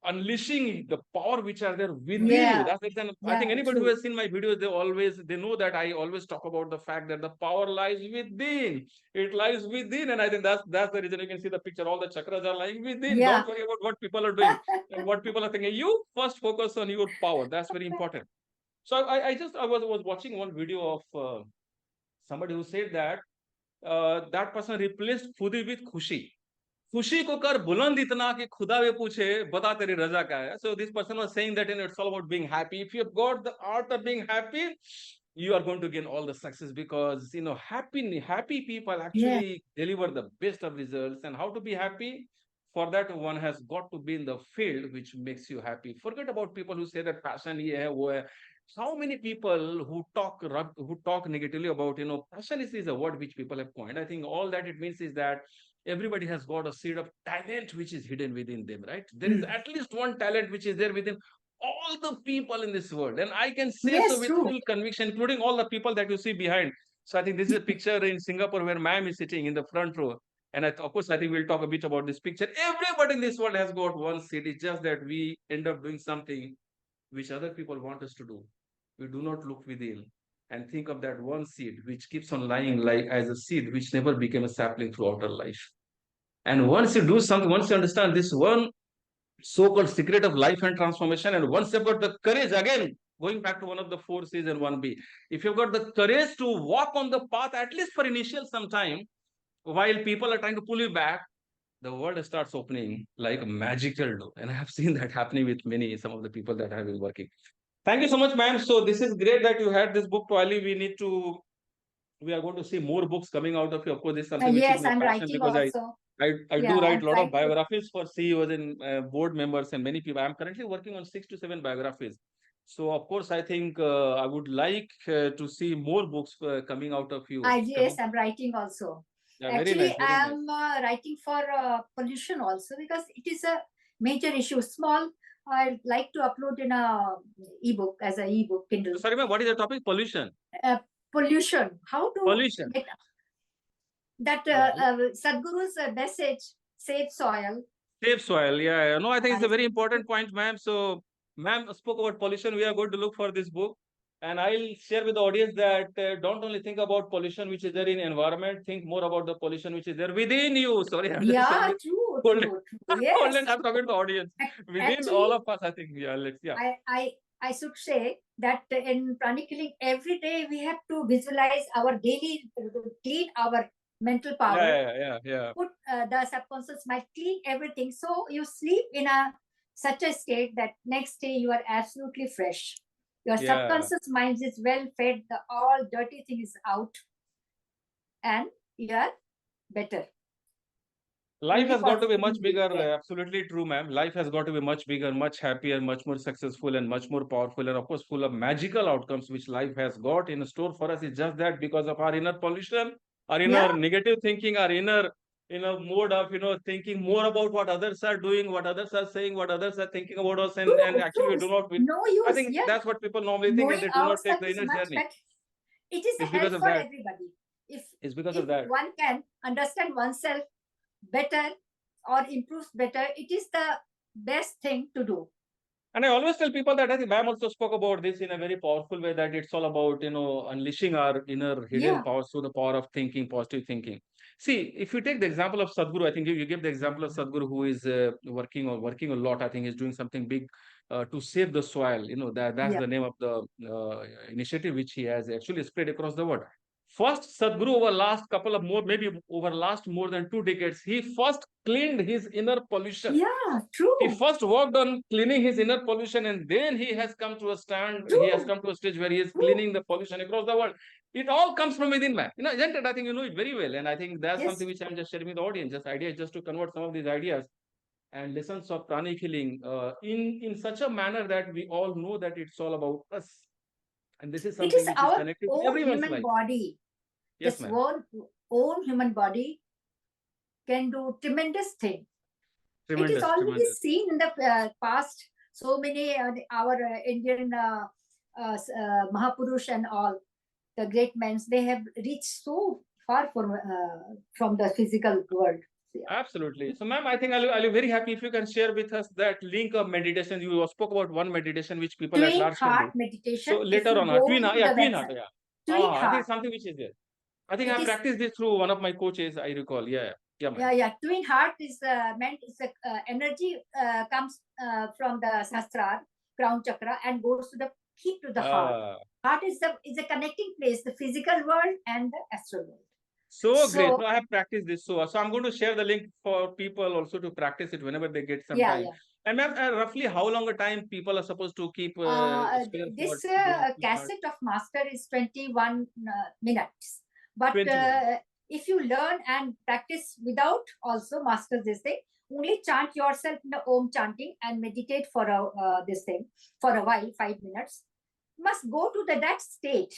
B: unleashing the power which are there within you.
A: Yeah,
B: That's the reason I think
A: yeah,
B: anybody who
A: true.
B: has seen my videos, they know that I always talk about the fact that the power lies within. It lies within, and I think that's the reason you can see the picture. All the chakras are lying within.
A: Yeah.
B: Don't worry about what people are doing and what people are thinking. You first focus on your power. That's very important. So I was watching one video of somebody who said that that person replaced खुदी with खुशी. खुशी को कर बुलंद इतना कि खुदा वे पूछे बता तेरी रजा क्या है. So this person was saying that it's all about being happy. If you've got the art of being happy, you are going to gain all the success, because happy people
A: Yeah.
B: actually deliver the best of results. And how to be happy? For that, one has got to be in the field which makes you happy. Forget about people who say that passion ye hai, wo hai. How many people who talk negatively about, passion is a word which people have coined. I think all that it means is that everybody has got a seed of talent which is hidden within them, right? There is
A: Mm.
B: at least one talent which is there within all the people in this world. And I can say so
A: Yes,
B: with
A: true.
B: full conviction, including all the people that you see behind. So I think this is a picture in Singapore where ma'am is sitting in the front row. And of course, I think we'll talk a bit about this picture. Everybody in this world has got one seed. It's just that we end up doing something which other people want us to do. We do not look within and think of that one seed which keeps on lying like as a seed which never became a sapling throughout our life. And once you do something, once you understand this one so-called secret of life and transformation, and once you've got the courage, again, going back to one of the four C's and one B, if you've got the courage to walk on the path, at least for initial some time, while people are trying to pull you back, the world starts opening like a magical door. And I have seen that happening with some of the people that I have been working. Thank you so much, ma'am. So this is great that you had this book to Ali. We are going to see more books coming out of you. Of course, this is something which is
A: Yes,
B: my
A: I'm
B: passion,
A: writing
B: because
A: also.
B: I
A: Yeah,
B: do write
A: I'm
B: a lot of
A: trying to.
B: biographies for CEOs and board members and many people. I'm currently working on 6 to 7 biographies. So of course, I think I would like to see more books coming out of you.
A: Yes, I'm writing also.
B: Yeah, very
A: Actually,
B: nice, very nice.
A: I'm writing for pollution also, because it is a major issue. Small, I like to upload in a ebook, as a ebook Kindle.
B: Sorry, ma'am, what is the topic? Pollution.
A: Pollution. How to
B: Pollution.
A: get that Sadhguru's message, save soil.
B: Save soil. Yeah. No, I think it's a
A: I,
B: very important point, ma'am. So, ma'am spoke about pollution. We are going to look for this book. And I'll share with the audience that don't only think about pollution which is there in environment, think more about the pollution which is there within you. Sorry, I'm just
A: yeah,
B: saying.
A: true,
B: Hold
A: true, true. Yes.
B: I'm talking to the audience. Within all
A: Actually,
B: of us, I think, yeah.
A: I should say that in pranic healing, every day we have to visualize our daily, clean our mental power,
B: Yeah.
A: put the subconscious mind, clean everything. So you sleep in a such a state that next day you are absolutely fresh. Your
B: Yeah.
A: subconscious mind is well fed, the all dirty things out, and you are better.
B: Life has got to be much bigger.
A: Yeah.
B: Absolutely true, ma'am. Life has got to be much bigger, much happier, much more successful, and much more powerful, and of course, full of magical outcomes which life has got in store for us. It's just that because of our inner pollution, our inner
A: Yeah.
B: negative thinking, our inner mode of thinking more about what others are doing, what others are saying, what others are thinking about us, and
A: True,
B: actually we
A: true.
B: do not.
A: No
B: I
A: use.
B: think
A: Yeah.
B: that's what people normally think, and
A: Knowing
B: they do not take
A: ourselves
B: the
A: is
B: inner
A: much
B: journey.
A: better. It is a
B: It's because
A: help
B: of
A: for
B: that.
A: everybody.
B: It's because
A: If
B: of that.
A: one can understand oneself better or improves better, it is the best thing to do.
B: And I always tell people that I think Ma'am also spoke about this in a very powerful way, that it's all about, unleashing our inner hidden
A: Yeah.
B: powers through the power of thinking, positive thinking. See, if you take the example of Sadhguru, I think you give the example of Sadhguru who is working a lot. I think he's doing something big to save the soil. That's
A: Yeah.
B: the name of the initiative which he has actually spread across the world. First, Sadhguru over last couple of maybe over last more than 2 decades, he first cleaned his inner pollution.
A: Yeah, true.
B: He first worked on cleaning his inner pollution, and then he has come to a he has come to a stage where he is cleaning the pollution across the world. It all comes from within, man. Isn't it? I think you know it very well. And I think that's
A: Yes.
B: something which I'm just sharing with the audience. Just idea is just to convert some of these ideas and lessons of pranic healing in such a manner that we all know that it's all about us. And this is
A: It
B: something
A: is
B: which is
A: our
B: connected to
A: own
B: everyone's
A: human
B: life.
A: body.
B: Yes,
A: This
B: ma'am.
A: own human body can do tremendous thing. It is already
B: Tremendous.
A: seen in the past. So many our Indian Mahapurush and all the great men, they have reached so far from the physical world. Yeah.
B: Absolutely. So, ma'am, I think I'll be very happy if you can share with us that link of meditation. You spoke about one meditation which people at
A: Twin
B: large can
A: heart
B: do.
A: meditation.
B: So
A: If
B: later
A: you
B: on,
A: go
B: twin,
A: into
B: yeah,
A: the
B: twin heart,
A: website,
B: yeah.
A: twin
B: I think
A: heart,
B: something which is there. I think
A: it
B: I
A: is.
B: practiced this through one of my coaches. I recall. Yeah, yeah, ma'am.
A: Yeah. Twin heart is meant. Is the energy comes from the sahasrara, crown chakra, and goes to the keep to the heart.
B: Ah,
A: Heart is a connecting place, the physical world and the astral world.
B: so great.
A: So
B: No, I have practiced this. So I'm going to share the link for people also to practice it whenever they get some
A: yeah,
B: time. And ma'am, roughly how long a time people are supposed to keep spare for
A: this
B: doing twin heart?
A: cassette of master is 21 minutes, but
B: 21.
A: if you learn and practice without also master this thing, only chant yourself in the om chanting and meditate for this thing for a while, 5 minutes. Must go to that state.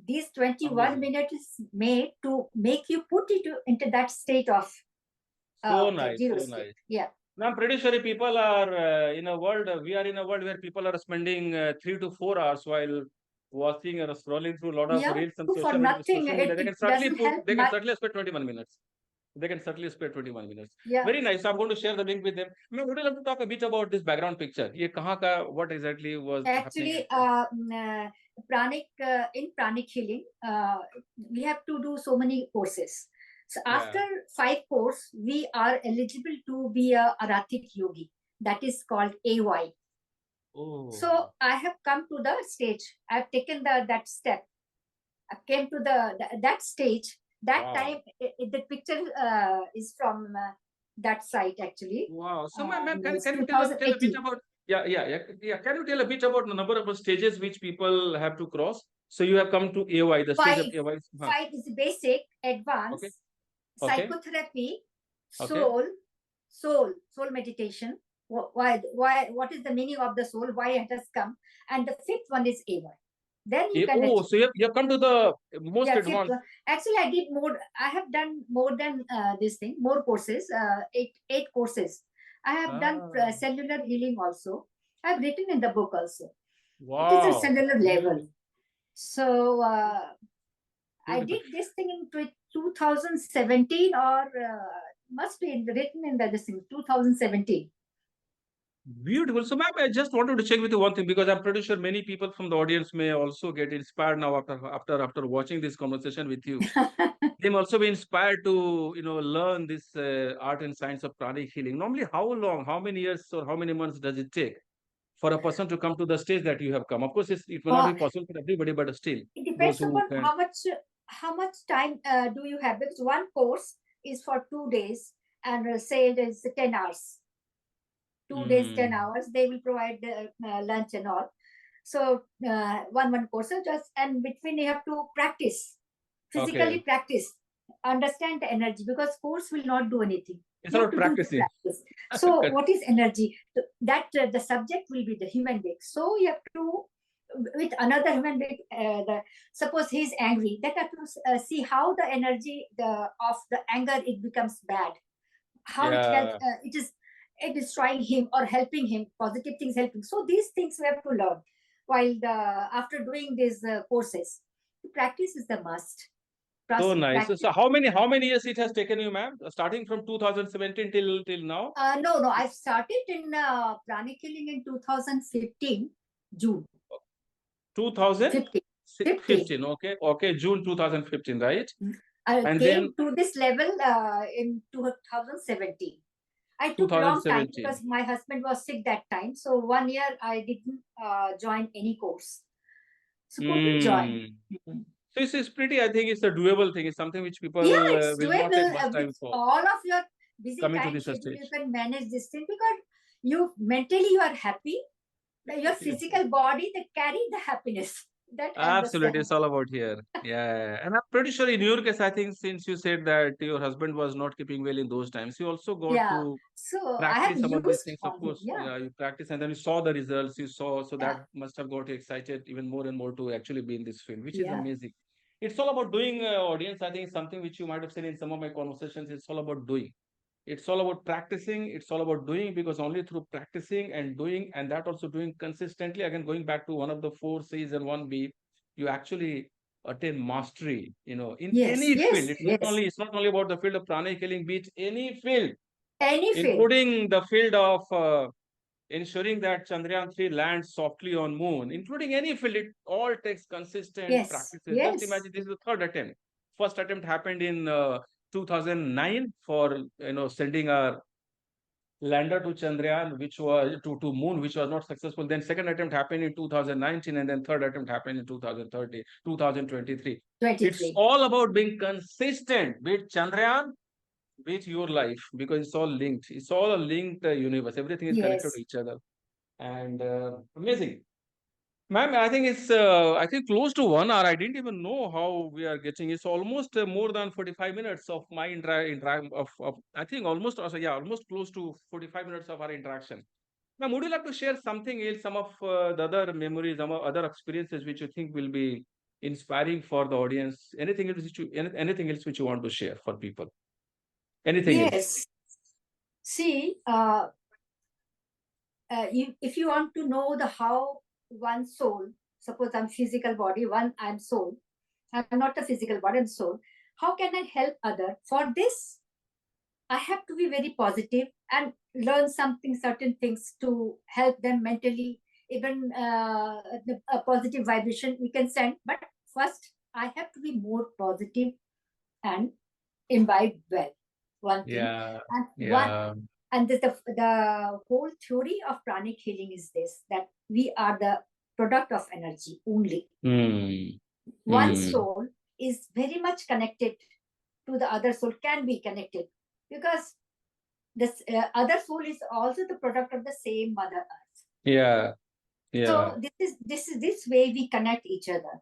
A: These 21
B: Amazing.
A: minutes is made to make you put it into that state of
B: So nice,
A: zero
B: so
A: state.
B: nice.
A: Yeah.
B: Now, I'm pretty sure people are in a world, we are in a world where people are spending 3 to 4 hours while watching or scrolling through a lot of
A: Yeah,
B: reels and
A: do for
B: social
A: nothing.
B: media.
A: It doesn't help
B: They can
A: much.
B: certainly spend 21 minutes. They can certainly spare 21 minutes.
A: Yeah.
B: Very nice. So I'm going to share the link with them. Ma'am, would you like to talk a bit about this background picture? Ye kahan ka, what exactly was happening?
A: Actually, in pranic healing, we have to do so many courses. So
B: Yeah.
A: after 5 course, we are eligible to be a Aratic yogi. That is called AY.
B: Oh.
A: So I have come to the stage. I've taken that step. I came to that stage. That
B: Wow.
A: time, the picture is from that site actually.
B: Wow. So, ma'am,
A: It's
B: can you tell a bit
A: 2018.
B: about, yeah. Can you tell a bit about the number of stages which people have to cross? So you have come to AY, the stage of
A: Five.
B: AY. Huh.
A: Five is basic,
B: Okay.
A: advanced,
B: Okay.
A: psychotherapy,
B: Okay.
A: soul meditation. What is the meaning of the soul? Why it has come? And the fifth one is AY. Then you can
B: Oh,
A: achieve.
B: so you have come to the most
A: Yeah, fifth
B: advanced.
A: one. Actually, I did more. I have done more than this thing, more courses, eight courses. I have done
B: Ah,
A: cellular healing also. I've written in the book also. It is a
B: wow.
A: cellular level.
B: Beautiful.
A: So I
B: Beautiful.
A: did this thing in 2017 or must be written in this thing, 2017.
B: Beautiful. So, ma'am, I just wanted to check with you one thing because I'm pretty sure many people from the audience may also get inspired now after watching this conversation with you. They may also be inspired to learn this art and science of pranic healing. Normally, how long, how many years, or how many months does it take for a person to come to the stage that you have come? Of course, it will not
A: uh,
B: be possible for everybody, but still,
A: it
B: those
A: depends
B: who
A: upon
B: can.
A: how much time do you have, because one course is for 2 days and say it is 10 hours. 2 days, 10
B: Mm,
A: hours. They will provide lunch and all. So one course, so just and between you have to practice, physically
B: okay,
A: practice, understand the energy, because course will not do anything.
B: it's
A: You have
B: about
A: to do the
B: practicing.
A: practice. So what is energy? That the subject will be the human being. So you have to with another human being. Suppose he's angry, that have to see how the energy of the anger it becomes bad, how it helps,
B: Yeah.
A: it is destroying him or helping him, positive things helping. So these things we have to learn while after doing these courses. Practice is the must.
B: So nice. So,
A: Practice.
B: how many years it has taken you, ma'am? Starting from 2017 till now?
A: No, I've started in pranic healing in 2015 June. 15.
B: 2015. Okay. Okay. June 2015, right?
A: I
B: And then
A: came to this level in 2017. I took long time
B: 2017.
A: because my husband was sick that time. So 1 year I didn't join any course. So couldn't join.
B: Mm. So it's pretty, I think it's a doable thing. It's something which
A: Yeah,
B: people
A: it's
B: will not take
A: doable
B: much
A: with
B: time for
A: all of your busy
B: coming to
A: time
B: this
A: schedule. You
B: stage.
A: can manage this thing because you mentally you are happy. Your physical body that carry the happiness. That I
B: Absolutely,
A: understand.
B: it's all about here. Yeah, and I'm pretty sure in your case, I think since you said that your husband was not keeping well in those times, you also got
A: Yeah.
B: to
A: So I have
B: practice some of these
A: used
B: things. Of
A: on him.
B: course,
A: Yeah.
B: yeah, you practice and then you saw the results. You saw, so
A: Yeah.
B: that must have got you excited even more and more to actually be in this field, which is
A: Yeah.
B: amazing. It's all about doing, audience. I think it's something which you might have seen in some of my conversations. It's all about doing. It's all about practicing. It's all about doing, because only through practicing and doing, and that also doing consistently, again, going back to one of the four C's and one B, you actually attain mastery, in
A: Yes,
B: any field.
A: yes, yes.
B: It's not only about the field of pranic healing, be it any field,
A: Any field.
B: including the field of ensuring that Chandrayaan 3 lands softly on moon, including any field. It all takes consistent
A: Yes,
B: practices. Just
A: yes,
B: imagine, this is the third attempt. First attempt happened in 2009 for sending a lander to Chandrayaan, which was to moon, which was not successful. Then second attempt happened in 2019, and then third attempt happened in 2030, 2023. It's
A: 23.
B: all about being consistent, be it Chandrayaan, be it your life, because it's all linked. It's all a linked universe. Everything is connected to
A: Yes,
B: each other. And amazing. Ma'am, I think it's I think close to 1 hour. I didn't even know how we are getting. It's almost more than 45 minutes of my of I think almost also, yeah, almost close to 45 minutes of our interaction. Ma'am, would you like to share something else, some of the other memories, some other experiences which you think will be inspiring for the audience? Anything else which you want to share for people? Anything else?
A: yes. See, if you want to know the how one soul, suppose I'm physical body, one I'm soul, I'm not a physical body, I'm soul. How can I help other? For this, I have to be very positive and learn something, certain things to help them mentally. Even a positive vibration we can send. But first, I have to be more positive and imbibe well. One thing,
B: Yeah,
A: and one,
B: yeah.
A: and the whole theory of pranic healing is this: that we are the product of energy only.
B: Hmm.
A: One
B: Hmm.
A: soul is very much connected to the other soul, can be connected, because this other soul is also the product of the same mother earth.
B: Yeah, yeah.
A: So this way we connect each other.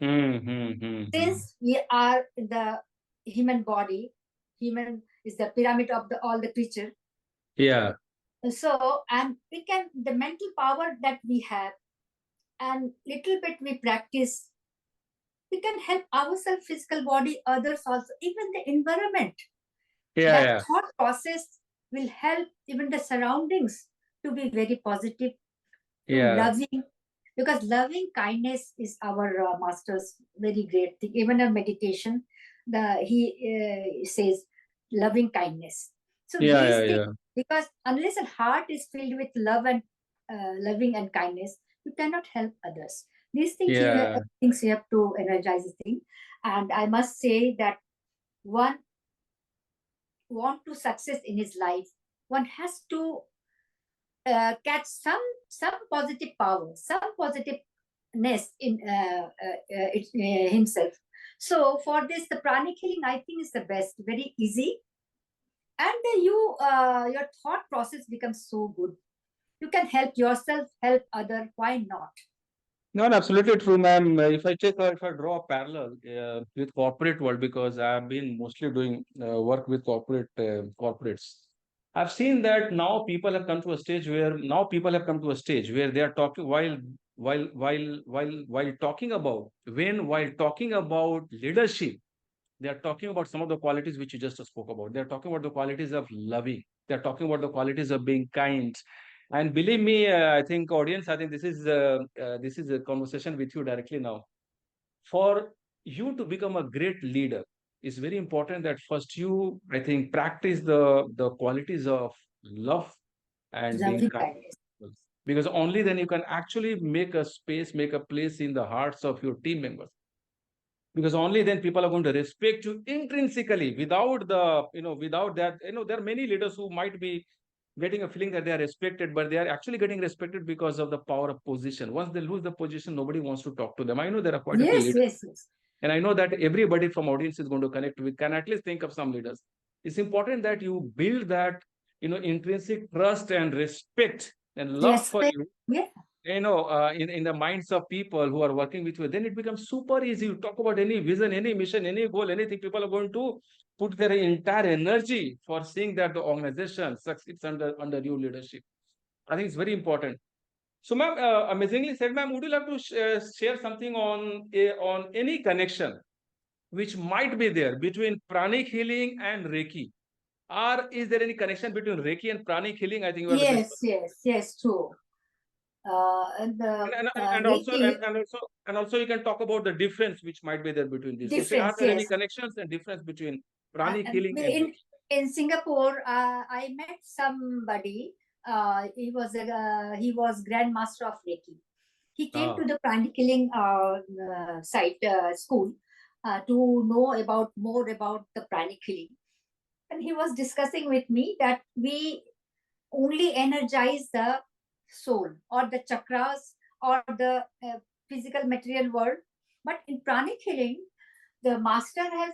B: Hmm. Hmm. Hmm. Hmm.
A: Since we are in the human body, human is the pyramid of the all the creature.
B: Yeah,
A: So, and we can, the mental power that we have, and little bit we practice, we can help ourselves, physical body, others also, even the environment.
B: yeah,
A: That
B: yeah,
A: thought process will help even the surroundings to be very positive, to
B: yeah,
A: loving, because loving kindness is our master's very great thing. Even a meditation, the he says loving kindness. So
B: yeah,
A: these
B: yeah,
A: things,
B: yeah,
A: because unless a heart is filled with love and loving and kindness, you cannot help others. These
B: yeah,
A: things you have to energize the thing. And I must say that one want to success in his life, one has to catch some positive power, some positiveness in himself. So for this, the pranic healing, I think, is the best, very easy, and your thought process becomes so good. You can help yourself, help other. Why not?
B: No, no, absolutely true, ma'am. If I draw a parallel with corporate world, because I've been mostly doing work with corporates, I've seen that now people have come to a stage where they are talking while talking about while talking about leadership, they are talking about some of the qualities which you just spoke about. They are talking about the qualities of loving. They are talking about the qualities of being kind. And believe me, I think audience, I think this is a conversation with you directly now. For you to become a great leader, it's very important that first you, I think, practice the qualities of love and being
A: Loving
B: kind.
A: kindness.
B: Because only then you can actually make a space, make a place in the hearts of your team members, because only then people are going to respect you intrinsically. Without without that, there are many leaders who might be getting a feeling that they are respected, but they are actually getting respected because of the power of position. Once they lose the position, nobody wants to talk to them. I know there are quite a few
A: Yes,
B: leaders,
A: yes, yes,
B: and I know that everybody from audience is going to connect with, can at least think of some leaders. It's important that you build that intrinsic trust and respect and love for
A: respect.
B: you,
A: Yeah,
B: in the minds of people who are working with you. Then it becomes super easy. You talk about any vision, any mission, any goal, anything, people are going to put their entire energy for seeing that the organization succeeds under your leadership. I think it's very important. So, ma'am, amazingly said, ma'am. Would you like to share something on any connection which might be there between pranic healing and Reiki? Or is there any connection between Reiki and pranic healing? I think you are the best
A: Yes,
B: person.
A: yes, yes, true. And the
B: And also
A: Reiki
B: and also you can talk about the difference which might be there between these. So say, are
A: difference,
B: there any
A: yes.
B: connections and difference between pranic
A: And
B: healing and Reiki?
A: in Singapore, I met somebody. He was Grandmaster of Reiki. He came to
B: Ah,
A: the pranic healing site school to know about more about the pranic healing. And he was discussing with me that we only energize the soul or the chakras or the physical material world. But in pranic healing, the master has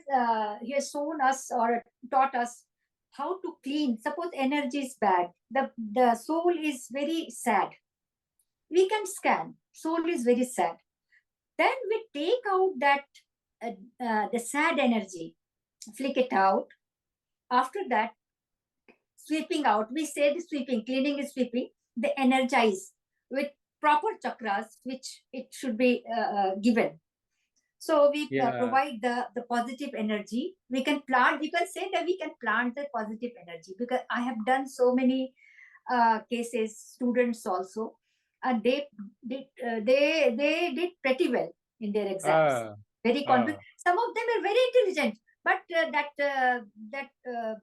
A: he has shown us or taught us how to clean. Suppose energy is bad, the soul is very sad. We can scan. Soul is very sad. Then we take out that the sad energy, flick it out. After that, sweeping out. We say the sweeping, cleaning is sweeping. They energize with proper chakras, which it should be given. So we
B: yeah.
A: provide the positive energy. We can plant. We can say that we can plant the positive energy because I have done so many cases, students also, and they did pretty well in their exams.
B: Ah,
A: Very confident.
B: ah.
A: Some of them are very intelligent, but that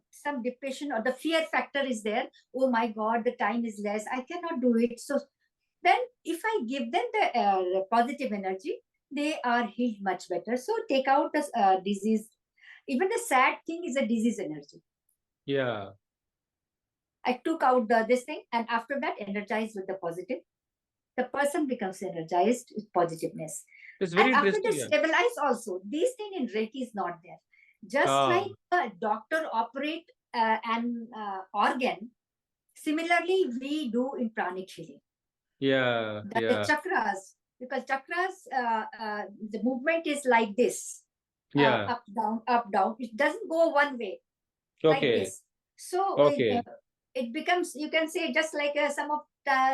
A: some depression or the fear factor is there. Oh my God, the time is less. I cannot do it. So then, if I give them the positive energy, they are healed much better. So take out the disease. Even the sad thing is a disease energy.
B: Yeah.
A: I took out this thing, and after that, energized with the positive. The person becomes energized with positiveness.
B: It's
A: And
B: very
A: after they
B: interesting. Yeah.
A: stabilize also, this thing in Reiki is not there. Just
B: Ah,
A: like a doctor operate an organ, similarly we do in pranic healing.
B: yeah,
A: The
B: yeah,
A: chakras, because chakras, the movement is like this,
B: yeah.
A: up, down. It doesn't go one way like
B: Okay,
A: this. So
B: okay.
A: it becomes, you can say, just like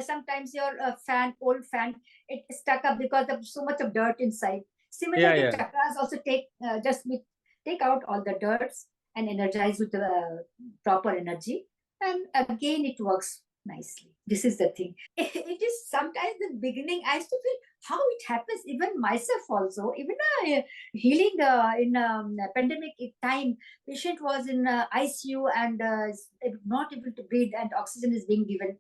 A: sometimes your fan, old fan, it stuck up because of so much of dirt inside.
B: Yeah,
A: Similarly,
B: yeah.
A: chakras also take out all the dirts and energize with the proper energy, and again it works nicely. This is the thing. It is sometimes the beginning. I used to feel how it happens. Even myself also, even healing in pandemic time, patient was in ICU and not able to breathe, and oxygen is being given.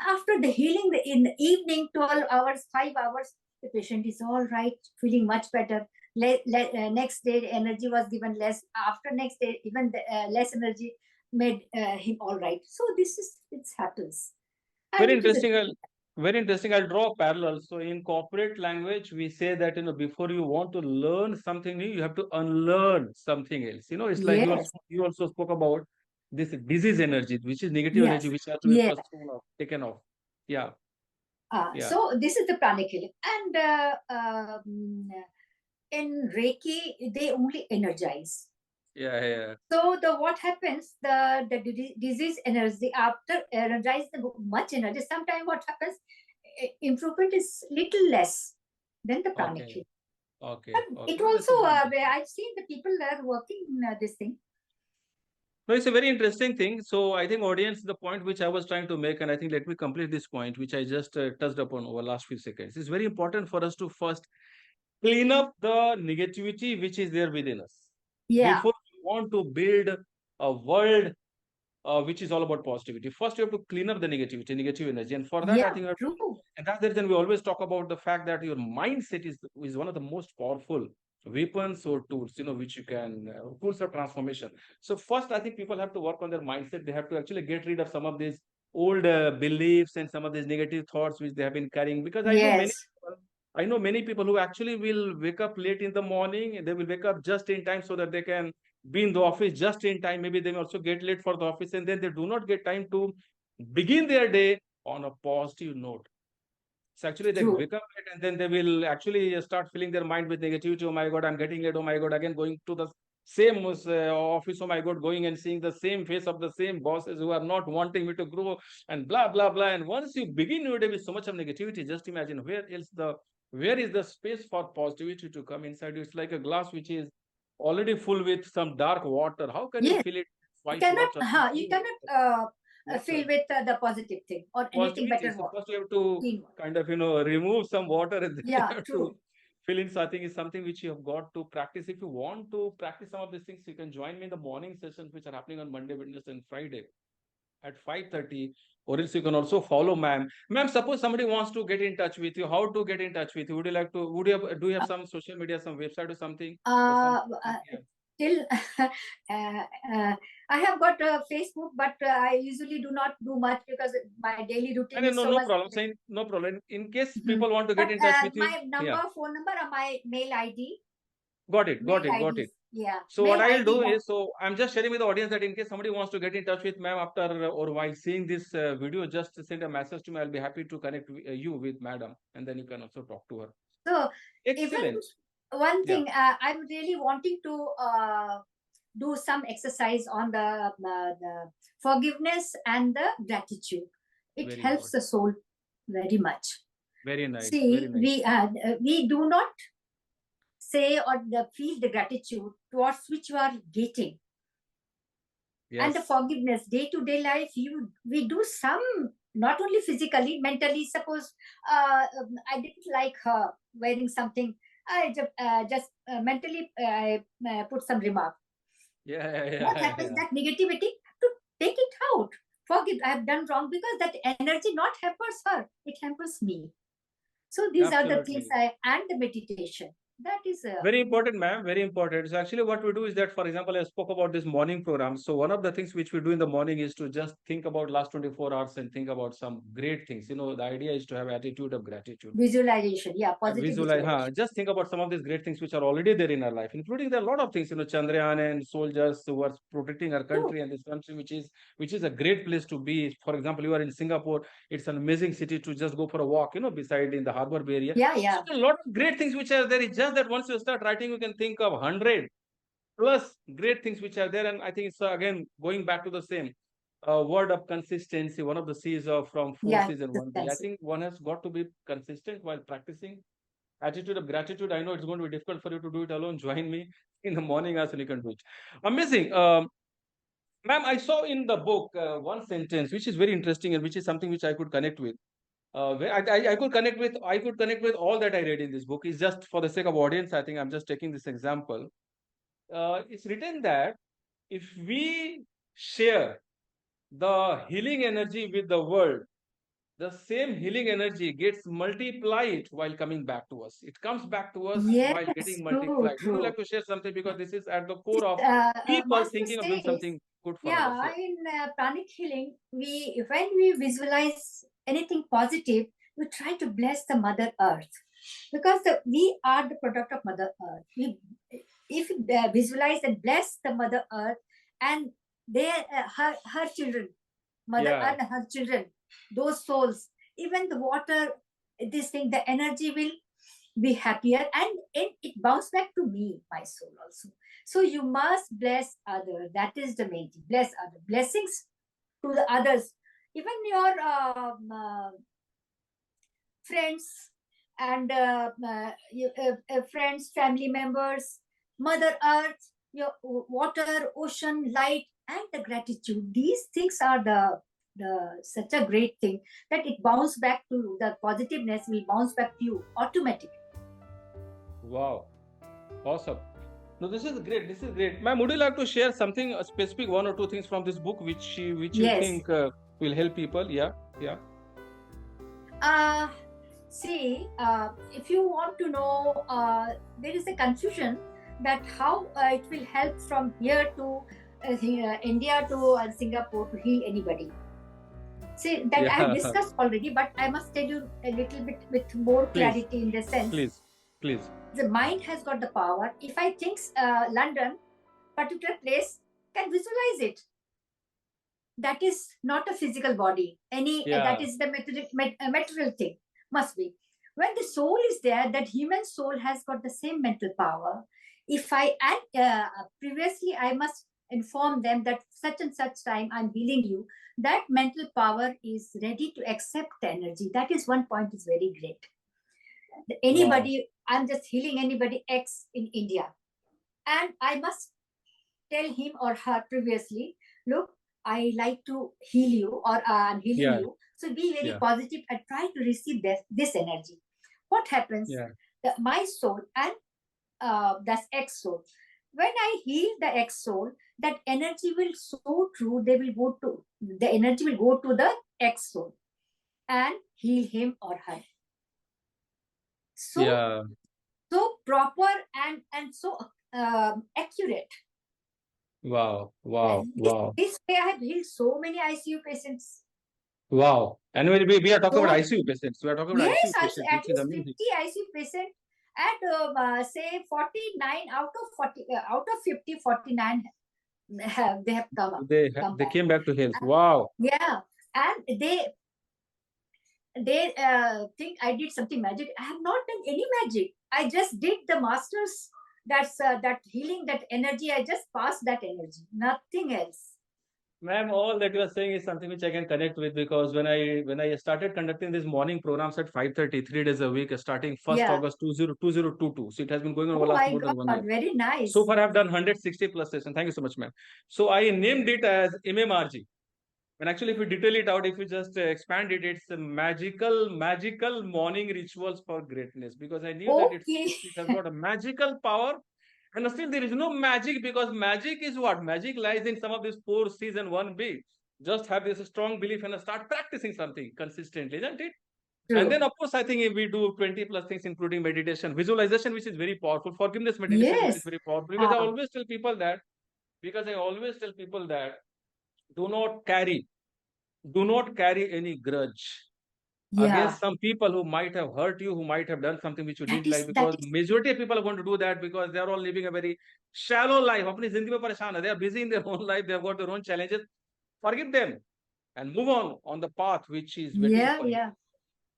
A: After the healing, in the evening, 12 hours, 5 hours, the patient is all right, feeling much better. Next day, the energy was given less. After next day, even less energy made him all right. So this is, it happens. And
B: Very
A: it is a
B: interesting. Very interesting. I'll draw a parallel. So in corporate language, we say that before you want to learn something new, you have to unlearn something else. It's like
A: yes,
B: you also spoke about this disease energy, which is negative energy,
A: yes,
B: which has to be
A: yeah.
B: first thrown off, taken off. Yeah, yeah,
A: So this is the pranic healing. And in Reiki, they only energize.
B: yeah, yeah.
A: So the what happens, the disease energy after energize the much energy. Sometimes what happens, improvement is little less than the pranic
B: Okay,
A: healing.
B: okay,
A: But
B: okay.
A: it
B: No, this
A: also
B: is very interesting.
A: I've seen the people that are working in this thing.
B: No, it's a very interesting thing. So I think audience, the point which I was trying to make, and I think let me complete this point, which I just touched upon over last few seconds. It's very important for us to first clean up the negativity which is there within us
A: Yeah,
B: before we want to build a world which is all about positivity. First, you have to clean up the negativity, negative energy, and for that, I
A: yeah,
B: think,
A: true.
B: and that's the reason we always talk about the fact that your mindset is one of the most powerful weapons or tools, which you can tools of transformation. So first, I think people have to work on their mindset. They have to actually get rid of some of these old beliefs and some of these negative thoughts which they have been carrying. Because
A: Yes,
B: I know many people who actually will wake up late in the morning. They will wake up just in time so that they can be in the office just in time. Maybe they may also get late for the office, and then they do not get time to begin their day on a positive note. So actually they
A: true.
B: wake up late and then they will actually start filling their mind with negativity. Oh my God, I'm getting late. Oh my God, again going to the same office. Oh my God, going and seeing the same face of the same bosses who are not wanting me to grow and blah, blah, blah. And once you begin your day with so much of negativity, just imagine where is the space for positivity to come inside you? It's like a glass which is already full with some dark water. How can you
A: Yes,
B: fill it? twice
A: cannot,
B: watch or something.
A: you cannot
B: What's
A: fill with the positive thing or anything
B: positivity?
A: better.
B: So first you have to
A: Clean water.
B: kind of, remove some water and then you
A: Yeah,
B: have to
A: true.
B: fill in. So I think it's something which you have got to practice. If you want to practice some of these things, you can join me in the morning sessions which are happening on Monday, Wednesday, and Friday at 5:30, or else you can also follow ma'am. Ma'am, suppose somebody wants to get in touch with you, how to get in touch with you? Would you like to, do you have some social media, some website or something? Or some, yeah.
A: Till I have got a Facebook, but I usually do not do much because my daily routine is
B: No,
A: so
B: no
A: much.
B: problem. Saying no problem. In case
A: Mhm.
B: people want to get
A: But
B: in touch with you,
A: my number,
B: yeah,
A: phone number, or my mail ID.
B: got it, got
A: Mail
B: it, got
A: ID.
B: it.
A: Yeah.
B: So what
A: Mail
B: I'll
A: ID.
B: do is, so I'm just sharing with the audience that in case somebody wants to get in touch with ma'am after or while seeing this video, just send a message to me. I'll be happy to connect you with madam, and then you can also talk to her.
A: So even
B: Excellent.
A: one
B: Yeah,
A: thing, I'm really wanting to do some exercise on the forgiveness and the gratitude. It
B: very
A: helps
B: important.
A: the soul very much.
B: Very nice. Very
A: See,
B: nice.
A: we do not say or feel the gratitude towards which you are getting. And the
B: Yes.
A: forgiveness, day-to-day life, we do some, not only physically, mentally. Suppose I didn't like her wearing something, I just mentally put some remark.
B: Yeah,
A: What
B: yeah,
A: happens,
B: yeah.
A: that negativity, to take it out, forgive, I have done wrong, because that energy not hampers her, it hampers me. So these are the things
B: Absolutely.
A: and the meditation, that is
B: Very important, ma'am. Very important. So actually what we do is that, for example, I spoke about this morning program. So one of the things which we do in the morning is to just think about last 24 hours and think about some great things. The idea is to have attitude of gratitude.
A: visualization. Yeah, positive
B: Visualize,
A: visualization.
B: just think about some of these great things which are already there in our life, including there are a lot of things, Chandrayaan and soldiers who are protecting our
A: True.
B: country and this country, which is a great place to be. For example, you are in Singapore, it's an amazing city to just go for a walk, beside in the harbor Bay area.
A: Yeah,
B: So
A: yeah.
B: a lot of great things which are there. It's just that once you start writing, you can think of 100 plus great things which are there. And I think it's again going back to the same word of consistency. One of the C's of from four
A: Yeah,
B: C's in one B. I think one has got to be consistent while practicing attitude of gratitude. I know it's going to be difficult for you to do it alone. Join me in the morning as you can do it. Amazing. Ma'am, I saw in the book one sentence which is very interesting and which is something which I could connect with. I could connect with all that I read in this book. It's just for the sake of audience. I think I'm just taking this example. It's written that if we share the healing energy with the world, the same healing energy gets multiplied while coming back to us. It comes back to us while
A: yes,
B: getting
A: true,
B: multiplied. Would you
A: true.
B: like to share something? Because this is at the core of people
A: Master
B: thinking of doing
A: says,
B: something good for others.
A: yeah,
B: Yeah.
A: in pranic healing, when we visualize anything positive, we try to bless the Mother Earth, because we are the product of Mother Earth. If we visualize and bless the Mother Earth and her children, Mother
B: Yeah.
A: and her children, those souls, even the water, this thing, the energy will be happier, and it bounce back to me, my soul also. So you must bless other. That is the main thing. Bless other. Blessings to the others. Even your friends and friends, family members, Mother Earth, your water, ocean, light, and the gratitude. These things are the such a great thing that it bounce back to the positiveness will bounce back to you automatically.
B: Wow. Awesome. No, this is great. This is great. Ma'am, would you like to share something specific, one or two things from this book which you
A: Yes.
B: think will help people? Yeah. Yeah.
A: See, if you want to know, there is a confusion that how it will help from here to India to Singapore to heal anybody. See, that I have
B: Yeah.
A: discussed already, but I must tell you a little bit with more
B: Please.
A: clarity in the sense.
B: Please.
A: The mind has got the power. If I think London, particular place, can visualize it. That is not a physical body. That is the material thing. Must be. When the soul is there, that human soul has got the same mental power. If I previously I must inform them that such and such time I'm healing you, that mental power is ready to accept the energy. That is one point is very great. Anybody, I'm just healing anybody X in India, and I must tell him or her previously look, I like to heal you, or I'm healing
B: Yeah.
A: you. So be very
B: Yeah.
A: positive and try to receive this energy. What happens?
B: Yeah.
A: My soul and that's X soul. When I heal the X soul, that energy will so true. The energy will go to the X soul and heal him or her. So
B: Yeah.
A: so proper and so accurate.
B: Wow. Wow. Wow.
A: This way I have healed so many ICU patients.
B: Wow. And we are talking about
A: So
B: ICU patients. We are talking about
A: yes,
B: ICU patients,
A: at
B: which is
A: least
B: amazing.
A: 50 ICU patient, and say 49 out of 40, out of 50, 49 they have come
B: They
A: back.
B: came back to health. Wow.
A: Yeah, and they think I did something magic. I have not done any magic. I just did the masters. That's that healing, that energy. I just passed that energy. Nothing else.
B: Ma'am, all that you are saying is something which I can connect with, because when I started conducting these morning programs at 5:30, 3 days a week, starting 1st
A: Yeah.
B: August 2022. So it has been going on over
A: Oh
B: last
A: my
B: more than 1 year.
A: God, very
B: So
A: nice.
B: far, I've done 160 plus sessions. Thank you so much, ma'am. So I named it as MMRG. And actually, if you detail it out, if you just expand it, it's a magical morning rituals for greatness. Because I knew that
A: Okay.
B: it has got a magical power, and still there is no magic, because magic is what? Magic lies in some of these four C's and one B. Just have this strong belief and start practicing something consistently, isn't it? And
A: True.
B: then, of course, I think if we do 20 plus things, including meditation, visualization, which is very powerful, forgiveness meditation, which is
A: Yes.
B: very powerful.
A: Ah,
B: Because I always tell people that do not carry do not carry any grudge
A: yeah.
B: against some people who might have hurt you, who might have done something which you
A: That
B: didn't
A: is
B: like,
A: that
B: because
A: is
B: majority of people are going to do that because they are all living a very shallow life. अपनी जिंदगी में परेशान है. They are busy in their own life. They have got their own challenges. Forgive them and move on the path which is waiting
A: yeah,
B: for you.
A: yeah.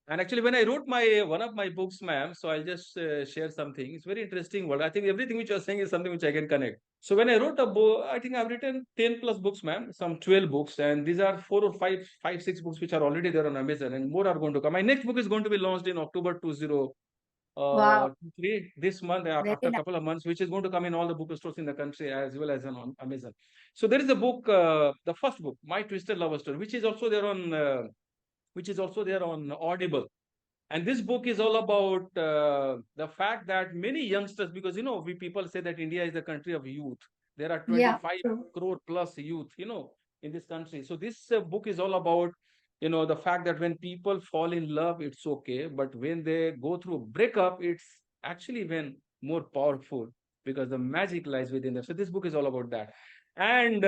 B: And actually, when I wrote my one of my books, ma'am, so I'll just share something. It's very interesting word. I think everything which you're saying is something which I can connect. So when I wrote a book, I think I've written 10 plus books, ma'am, some 12 books, and these are four or five, 6 books which are already there on Amazon, and more are going to come. My next book is going to be launched in October 2023
A: Wow.
B: this month,
A: Very
B: after a
A: nice.
B: couple of months, which is going to come in all the bookstores in the country as well as on Amazon. So there is a book, the first book, My Twisted Love Story, which is also there on Audible. And this book is all about the fact that many youngsters, because we people say that India is the country of youth. There are
A: Yeah.
B: 25
A: True.
B: crore plus youth, in this country. So this book is all about, the fact that when people fall in love, it's okay, but when they go through a breakup, it's actually when more powerful, because the magic lies within them. So this book is all about that. And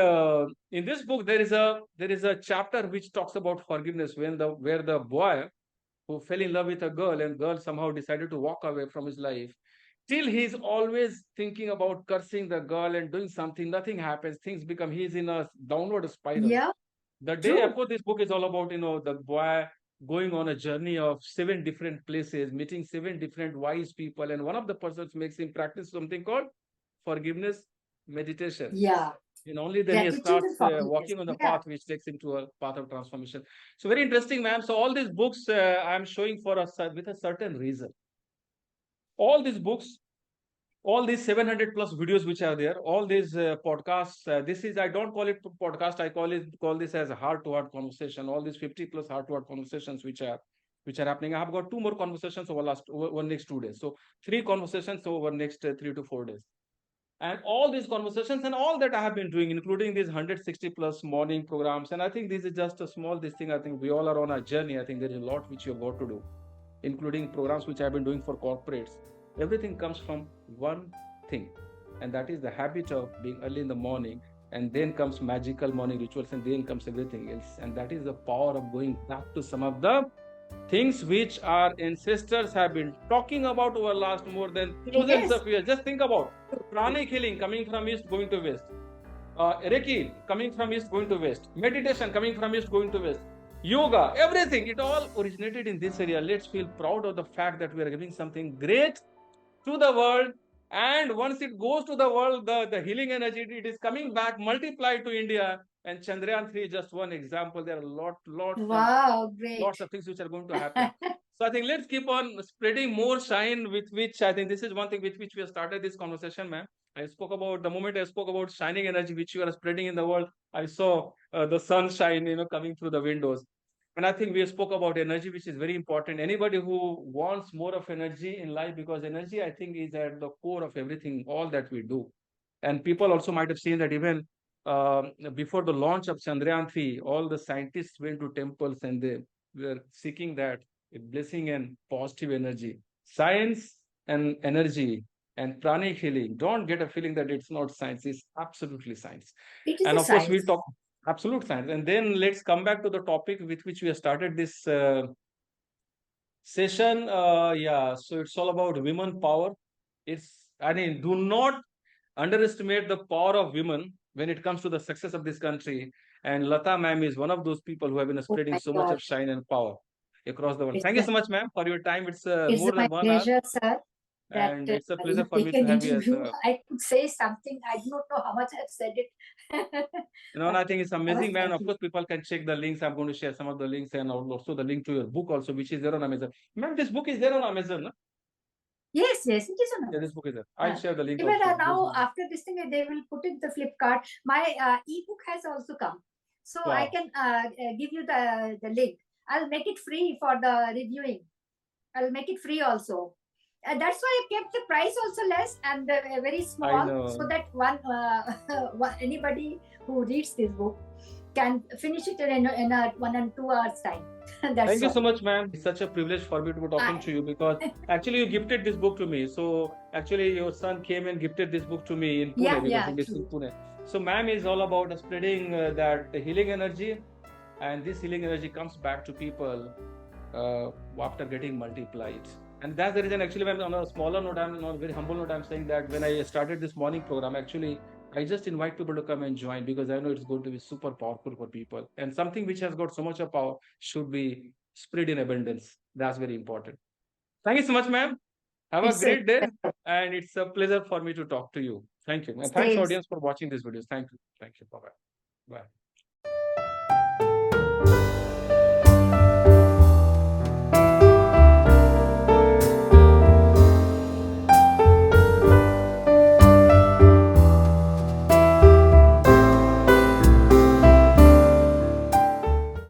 B: in this book, there is a chapter which talks about forgiveness, where the boy who fell in love with a girl, and girl somehow decided to walk away from his life. Still, he's always thinking about cursing the girl and doing something. Nothing happens. Things become, he's in a downward spiral.
A: Yeah.
B: The day
A: True.
B: after, this book is all about, the boy going on a journey of 7 different places, meeting 7 different wise people. And one of the persons makes him practice something called forgiveness meditation.
A: Yeah.
B: And only then he
A: Gratitude and
B: starts
A: forgiveness.
B: walking on the
A: Yeah.
B: path which takes him to a path of transformation. So very interesting, ma'am. So all these books I'm showing for us with a certain reason. All these books, all these 700 plus videos which are there, all these podcasts. This is, I don't call it podcast. I call this as a heart to heart conversation. All these 50 plus heart to heart conversations which are happening. I have got 2 more conversations over next 2 days. So 3 conversations over next 3 to 4 days. And all these conversations and all that I have been doing, including these 160 plus morning programs. And I think this is just a small this thing. I think we all are on a journey. I think there is a lot which you've got to do, including programs which I've been doing for corporates. Everything comes from one thing, and that is the habit of being early in the morning. And then comes magical morning rituals, and then comes everything else. And that is the power of going back to some of the things which our ancestors have been talking about over last more than thousands
A: Yes.
B: of years. Just think about pranic healing coming from east going to west, Reiki coming from east going to west, meditation coming from east going to west, yoga, everything. It all originated in this area. Let's feel proud of the fact that we are giving something great to the world. And once it goes to the world, the healing energy, it is coming back multiplied to India. And Chandrayaan 3 is just one example. There are
A: Wow. Great.
B: lots of things which are going to happen. So I think let's keep on spreading more shine, with which I think this is one thing with which we have started this conversation, ma'am. I spoke about the moment I spoke about shining energy, which you are spreading in the world. I saw the sunshine, coming through the windows. And I think we spoke about energy, which is very important. Anybody who wants more of energy in life, because energy, I think, is at the core of everything, all that we do. And people also might have seen that even before the launch of Chandrayaan 3, all the scientists went to temples and they were seeking that blessing and positive energy. Science and energy and pranic healing. Don't get a feeling that it's not science. It's absolutely science.
A: It is
B: And
A: a
B: of course, we
A: science.
B: talk absolute science. And then let's come back to the topic with which we have started this session. Yeah, so it's all about women power. I mean, do not underestimate the power of women when it comes to the success of this country. And Lata ma'am is one of those people who have been
A: Oh
B: spreading
A: my
B: so much
A: God.
B: of shine and power across the world.
A: It's
B: Thank you
A: a,
B: so much, ma'am, for your time. It's
A: it's
B: more
A: my
B: than 1 hour,
A: pleasure, sir, that
B: and it's a pleasure
A: you
B: for me
A: take
B: to
A: an
B: have you as
A: interview.
B: a.
A: I could say something. I do not know how much I've said it.
B: And
A: But
B: I think it's
A: I
B: amazing,
A: must
B: man.
A: thank
B: Of
A: you.
B: course, people can check the links. I'm going to share some of the links and also the link to your book also, which is there on Amazon. Ma'am, this book is there on Amazon, no?
A: Yes, yes, it is on
B: Yeah, this
A: Amazon.
B: book is there. I'll share the link
A: Even
B: also.
A: now, after this thing, they will put it the Flipkart. My ebook has also come, so I
B: Wow.
A: can give you the link. I'll make it free for the reviewing. I'll make it free also. That's why I kept the price also less and very
B: I
A: small, so
B: know.
A: that anybody who reads this book can finish it in a 1 and 2 hours time. That's
B: Thank you
A: why.
B: so much, ma'am. It's such a privilege for me to be talking
A: I,
B: to you because actually you gifted this book to me. So actually your son came and gifted this book to me in Pune
A: yeah,
B: because he
A: yeah,
B: lives in
A: true.
B: Pune. So ma'am is all about spreading that healing energy, and this healing energy comes back to people after getting multiplied. And that's the reason actually when on a smaller note, I'm on a very humble note, I'm saying that when I started this morning program, actually I just invite people to come and join because I know it's going to be super powerful for people. And something which has got so much of power should be spread in abundance. That's very important. Thank you so much, ma'am. Have a
A: It's a
B: great day. And it's a pleasure for me to talk to you. Thank you. And thanks
A: same.
B: audience for watching this videos. Thank you. Thank you. Bye-bye. Bye.